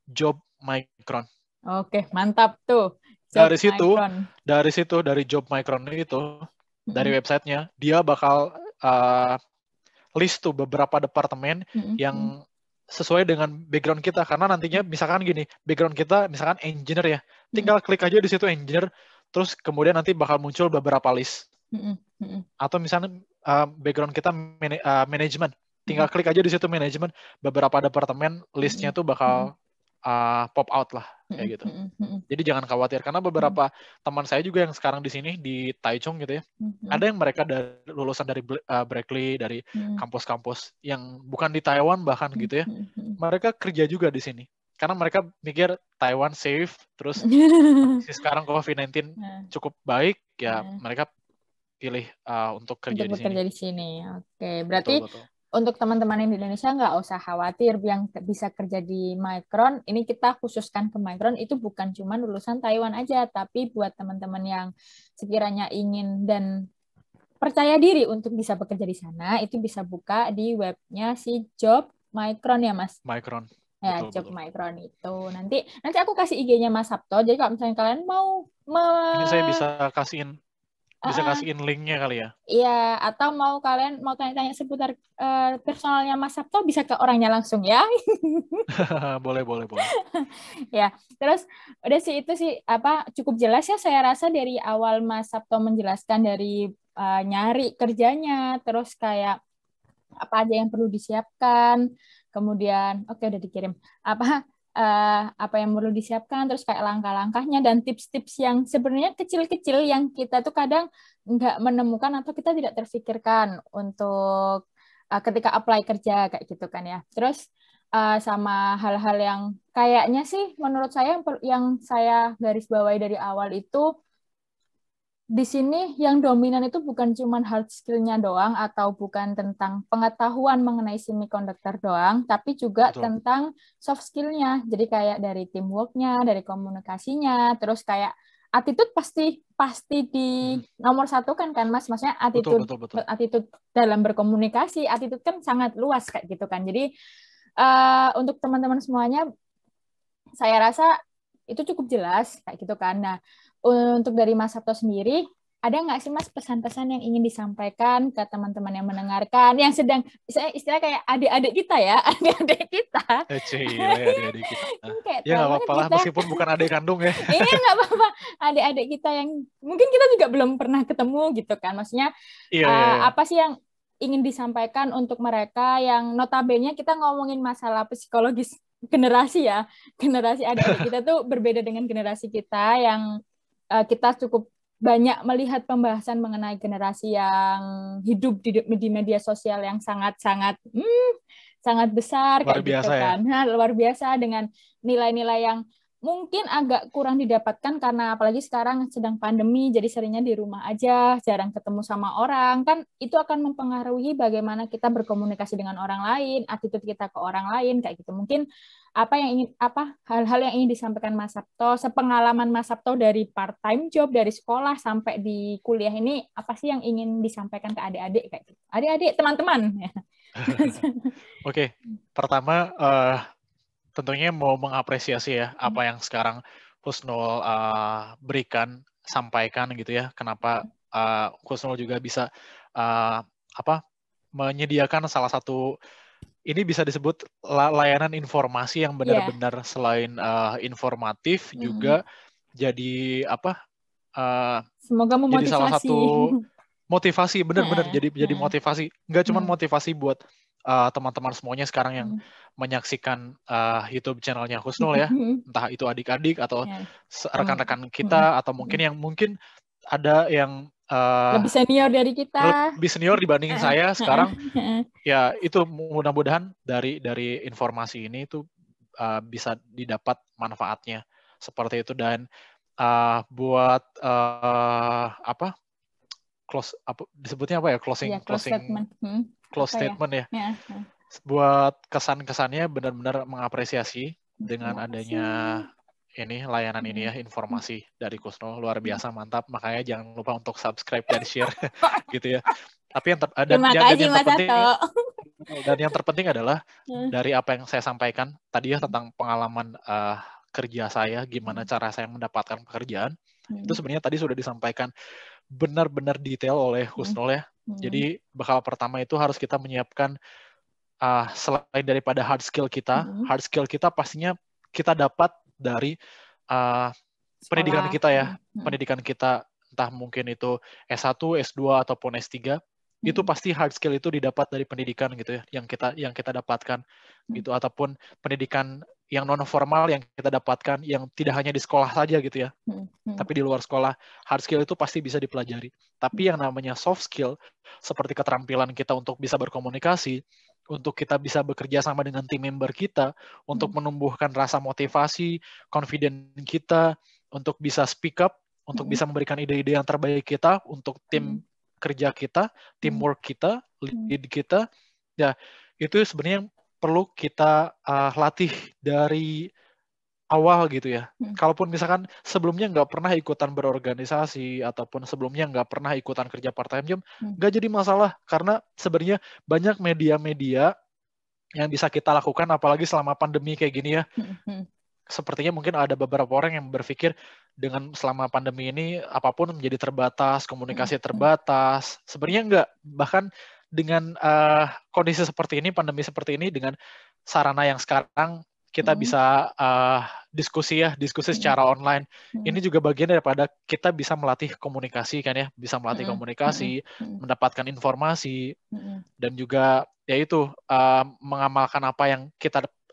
job Micron. Oke, mantap tuh. Dari job Micron itu, dari websitenya, dia bakal list tuh beberapa departemen yang sesuai dengan background kita. Karena nantinya misalkan gini, background kita misalkan engineer ya, tinggal klik aja di situ engineer, terus kemudian nanti bakal muncul beberapa list. Atau misalnya background kita manajemen, tinggal klik aja di situ manajemen, beberapa departemen listnya tuh bakal pop out lah kayak gitu. Jadi jangan khawatir, karena beberapa teman saya juga yang sekarang di sini di Taichung gitu ya, ada yang mereka lulusan dari Berkeley, dari kampus-kampus yang bukan di Taiwan bahkan gitu ya, mereka kerja juga di sini. karena mereka mikir Taiwan safe, terus sekarang COVID-19 cukup baik, ya mereka pilih untuk kerja di sini. Bekerja di sini. Oke, berarti Betul. untuk teman-teman yang di Indonesia nggak usah khawatir yang bisa kerja di Micron. Ini kita khususkan ke Micron, itu bukan cuma lulusan Taiwan aja, tapi buat teman-teman yang sekiranya ingin dan percaya diri untuk bisa bekerja di sana, itu bisa buka di webnya si Job Micron ya, Mas? Micron. Ya, Job Micron itu. Nanti aku kasih IG-nya Mas Sabto. Jadi kalau misalnya kalian mau ini saya bisa kasihin linknya kali ya. Iya, atau kalian mau tanya-tanya seputar personalnya Mas Sabto, bisa ke orangnya langsung ya. boleh. Ya, terus udah sih itu sih cukup jelas ya, saya rasa dari awal Mas Sabto menjelaskan dari nyari kerjanya, terus kayak apa aja yang perlu disiapkan, kemudian udah dikirim apa yang perlu disiapkan, terus kayak langkah-langkahnya dan tips-tips yang sebenarnya kecil-kecil yang kita tuh kadang nggak menemukan atau kita tidak terfikirkan untuk ketika apply kerja kayak gitu kan ya. Terus sama hal-hal yang kayaknya sih menurut saya yang saya garis bawahi dari awal itu, di sini yang dominan itu bukan cuma hard skill-nya doang atau bukan tentang pengetahuan mengenai semiconductor doang, tapi juga tentang soft skill-nya. Jadi kayak dari teamwork-nya, dari komunikasinya, terus kayak attitude pasti di nomor satu kan Mas? Maksudnya attitude dalam berkomunikasi, attitude kan sangat luas kayak gitu kan. Jadi untuk teman-teman semuanya, saya rasa itu cukup jelas kayak gitu kan. Nah, untuk dari Mas Sabto sendiri, ada nggak sih Mas pesan-pesan yang ingin disampaikan ke teman-teman yang mendengarkan, yang sedang istilah kayak adik-adik kita ya, adik-adik kita. Adik-adik kita. Ya nggak apa-apa lah, meskipun bukan adik kandung ya. Iya nggak apa-apa, adik-adik kita yang mungkin kita juga belum pernah ketemu gitu kan. Maksudnya apa sih yang ingin disampaikan untuk mereka yang notabene kita ngomongin masalah psikologis generasi ya, generasi adik-adik kita tuh berbeda dengan generasi kita yang kita cukup banyak melihat pembahasan mengenai generasi yang hidup di media sosial yang sangat besar kayak gitu kan. Nah, luar biasa dengan nilai-nilai yang mungkin agak kurang didapatkan karena apalagi sekarang sedang pandemi, jadi seringnya di rumah aja, jarang ketemu sama orang, kan itu akan mempengaruhi bagaimana kita berkomunikasi dengan orang lain, attitude kita ke orang lain kayak gitu. Mungkin hal-hal yang ingin disampaikan Mas Sabto, sepengalaman Mas Sabto dari part-time job, dari sekolah sampai di kuliah ini, apa sih yang ingin disampaikan ke adik-adik kayak gitu? Adik-adik, teman-teman. Oke, pertama tentunya mau mengapresiasi ya apa yang sekarang Husnul sampaikan gitu ya. Kenapa Husnul juga bisa menyediakan salah satu, ini bisa disebut layanan informasi yang benar-benar selain informatif juga jadi semoga memotivasi. Jadi salah satu motivasi, benar-benar jadi motivasi. Nggak cuma motivasi buat teman-teman semuanya sekarang yang menyaksikan YouTube channelnya Husnul ya, entah itu adik-adik atau rekan-rekan kita atau mungkin ada yang lebih senior dari kita, lebih senior dibanding saya sekarang. Ya itu mudah-mudahan dari informasi ini itu bisa didapat manfaatnya seperti itu. Dan buat disebutnya apa ya, close statement ya. Buat kesan-kesannya benar-benar mengapresiasi dengan adanya ini layanan ini ya, informasi dari Husnul luar biasa, mantap. Makanya jangan lupa untuk subscribe dan share gitu ya. Tapi yang terpenting adalah dari apa yang saya sampaikan tadi ya tentang pengalaman kerja saya, gimana cara saya mendapatkan pekerjaan, itu sebenarnya tadi sudah disampaikan benar-benar detail oleh Husnul ya. Jadi bakal pertama itu harus kita menyiapkan selain daripada hard skill kita pastinya kita dapat dari pendidikan kita ya. Pendidikan kita entah mungkin itu S1, S2 ataupun S3, itu pasti hard skill itu didapat dari pendidikan gitu ya, yang kita dapatkan gitu, ataupun pendidikan yang non formal yang kita dapatkan yang tidak hanya di sekolah saja gitu ya, tapi di luar sekolah, hard skill itu pasti bisa dipelajari. Tapi yang namanya soft skill seperti keterampilan kita untuk bisa berkomunikasi, untuk kita bisa bekerja sama dengan tim member kita, untuk menumbuhkan rasa motivasi, confident kita, untuk bisa speak up, untuk bisa memberikan ide-ide yang terbaik kita untuk tim kerja kita, teamwork kita, lead kita. Ya, itu sebenarnya yang perlu kita latih dari awal gitu ya. Kalaupun misalkan sebelumnya nggak pernah ikutan berorganisasi ataupun sebelumnya nggak pernah ikutan kerja part time job, nggak jadi masalah karena sebenarnya banyak media-media yang bisa kita lakukan apalagi selama pandemi kayak gini ya. Sepertinya mungkin ada beberapa orang yang berpikir dengan selama pandemi ini apapun menjadi terbatas, komunikasi terbatas. Sebenarnya enggak. Bahkan dengan kondisi seperti ini, pandemi seperti ini, dengan sarana yang sekarang kita bisa diskusi secara online. Ini juga bagian daripada kita bisa melatih komunikasi kan ya, bisa melatih komunikasi, mendapatkan informasi, dan juga yaitu mengamalkan apa yang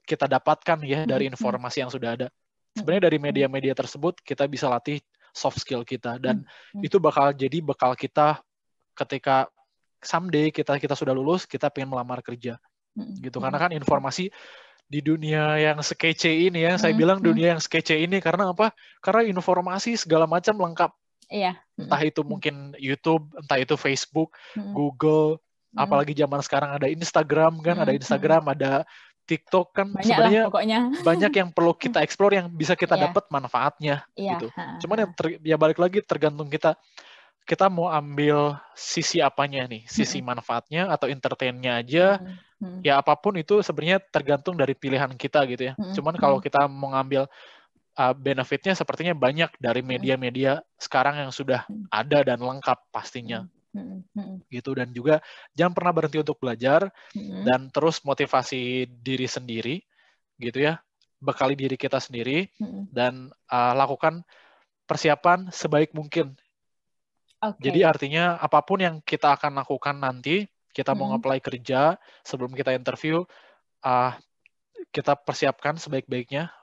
kita dapatkan ya dari informasi yang sudah ada. Sebenarnya dari media-media tersebut kita bisa latih soft skill kita dan itu bakal jadi bekal kita ketika someday kita sudah lulus, kita pengen melamar kerja. Gitu. Karena kan informasi di dunia yang sekece ini ya, saya bilang dunia yang sekece ini karena apa? Karena informasi segala macam lengkap. Iya. Entah itu mungkin YouTube, entah itu Facebook, Google, apalagi zaman sekarang ada Instagram kan, ada Instagram, ada TikTok kan, banyak sebenarnya lah, pokoknya. banyak yang perlu kita explore yang bisa kita dapat manfaatnya gitu. Cuman ya balik lagi tergantung kita mau ambil sisi apanya nih, sisi manfaatnya atau entertainnya aja. Ya apapun itu sebenarnya tergantung dari pilihan kita gitu ya. Cuman kalau kita mau ngambil benefitnya sepertinya banyak dari media-media sekarang yang sudah ada dan lengkap pastinya. Gitu. Dan juga jangan pernah berhenti untuk belajar dan terus motivasi diri sendiri gitu ya, bekali diri kita sendiri dan lakukan persiapan sebaik mungkin. Jadi artinya apapun yang kita akan lakukan nanti, kita mau nge-apply kerja, sebelum kita interview, kita persiapkan sebaik-baiknya,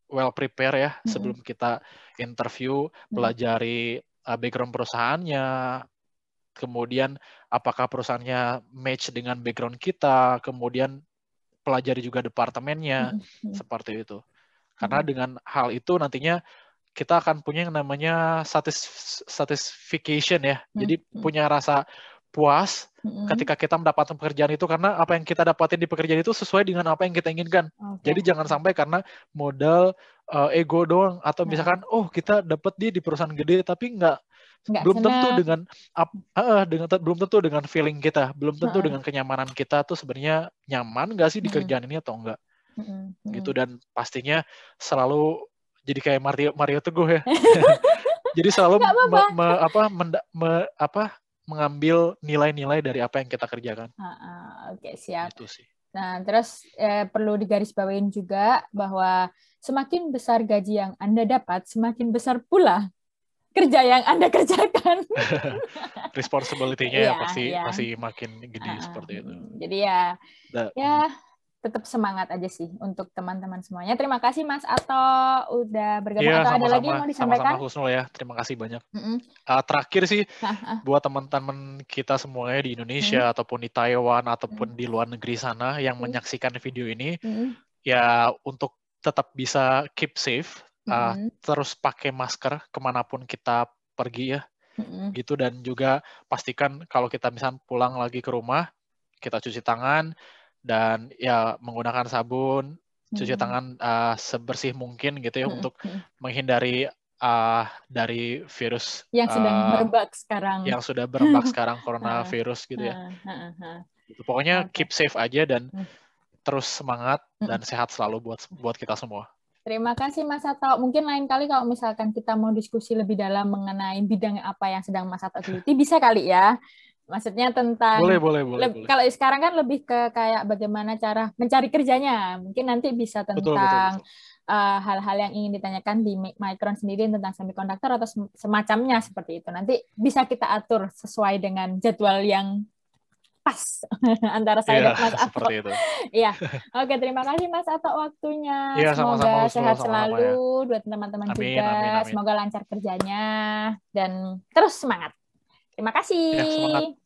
well prepare ya, sebelum kita interview, pelajari background perusahaannya, kemudian apakah perusahaannya match dengan background kita, kemudian pelajari juga departemennya, seperti itu. Karena dengan hal itu nantinya kita akan punya yang namanya satisfaction ya. Jadi punya rasa puas ketika kita mendapatkan pekerjaan itu karena apa yang kita dapatin di pekerjaan itu sesuai dengan apa yang kita inginkan. Jadi jangan sampai karena modal ego doang atau misalkan kita dapat dia di perusahaan gede tapi belum tentu belum tentu dengan feeling kita, belum tentu dengan kenyamanan kita tuh sebenarnya nyaman nggak sih di kerjaan ini atau enggak. Gitu. Dan pastinya selalu jadi kayak Mario Teguh ya. Jadi selalu mengambil nilai-nilai dari apa yang kita kerjakan. Oke, siap. Itu sih. Nah, terus perlu digarisbawahin juga bahwa semakin besar gaji yang Anda dapat, semakin besar pula kerja yang Anda kerjakan. Responsibility-nya pasti makin gede seperti itu. Jadi ya tetap semangat aja sih untuk teman-teman semuanya. Terima kasih Mas Ato udah bergabung. Atau ada lagi yang mau disampaikan? Sama-sama Husnul ya. Terima kasih banyak. Terakhir sih buat teman-teman kita semuanya di Indonesia ataupun di Taiwan ataupun di luar negeri sana yang menyaksikan video ini, ya untuk tetap bisa keep safe, terus pakai masker kemanapun kita pergi ya, gitu. Dan juga pastikan kalau kita misalnya pulang lagi ke rumah, kita cuci tangan, dan ya menggunakan sabun, cuci tangan sebersih mungkin gitu ya untuk menghindari dari virus yang sedang merebak sekarang. Yang sudah merebak sekarang coronavirus gitu ya. Pokoknya keep safe aja dan terus semangat dan sehat selalu buat kita semua. Terima kasih Mas Ato. Mungkin lain kali kalau misalkan kita mau diskusi lebih dalam mengenai bidang apa yang sedang Mas Ato geluti, bisa kali ya. Maksudnya tentang boleh. Kalau sekarang kan lebih ke kayak bagaimana cara mencari kerjanya. Mungkin nanti bisa tentang hal-hal yang ingin ditanyakan di Micron sendiri tentang semiconductor atau semacamnya seperti itu. Nanti bisa kita atur sesuai dengan jadwal yang pas antara saya dan Mas Ato. Seperti itu. Iya. Oke, terima kasih Mas Ato waktunya. Semoga sehat selalu buat teman-teman juga. Amin. Semoga lancar kerjanya dan terus semangat. Terima kasih. Semangat.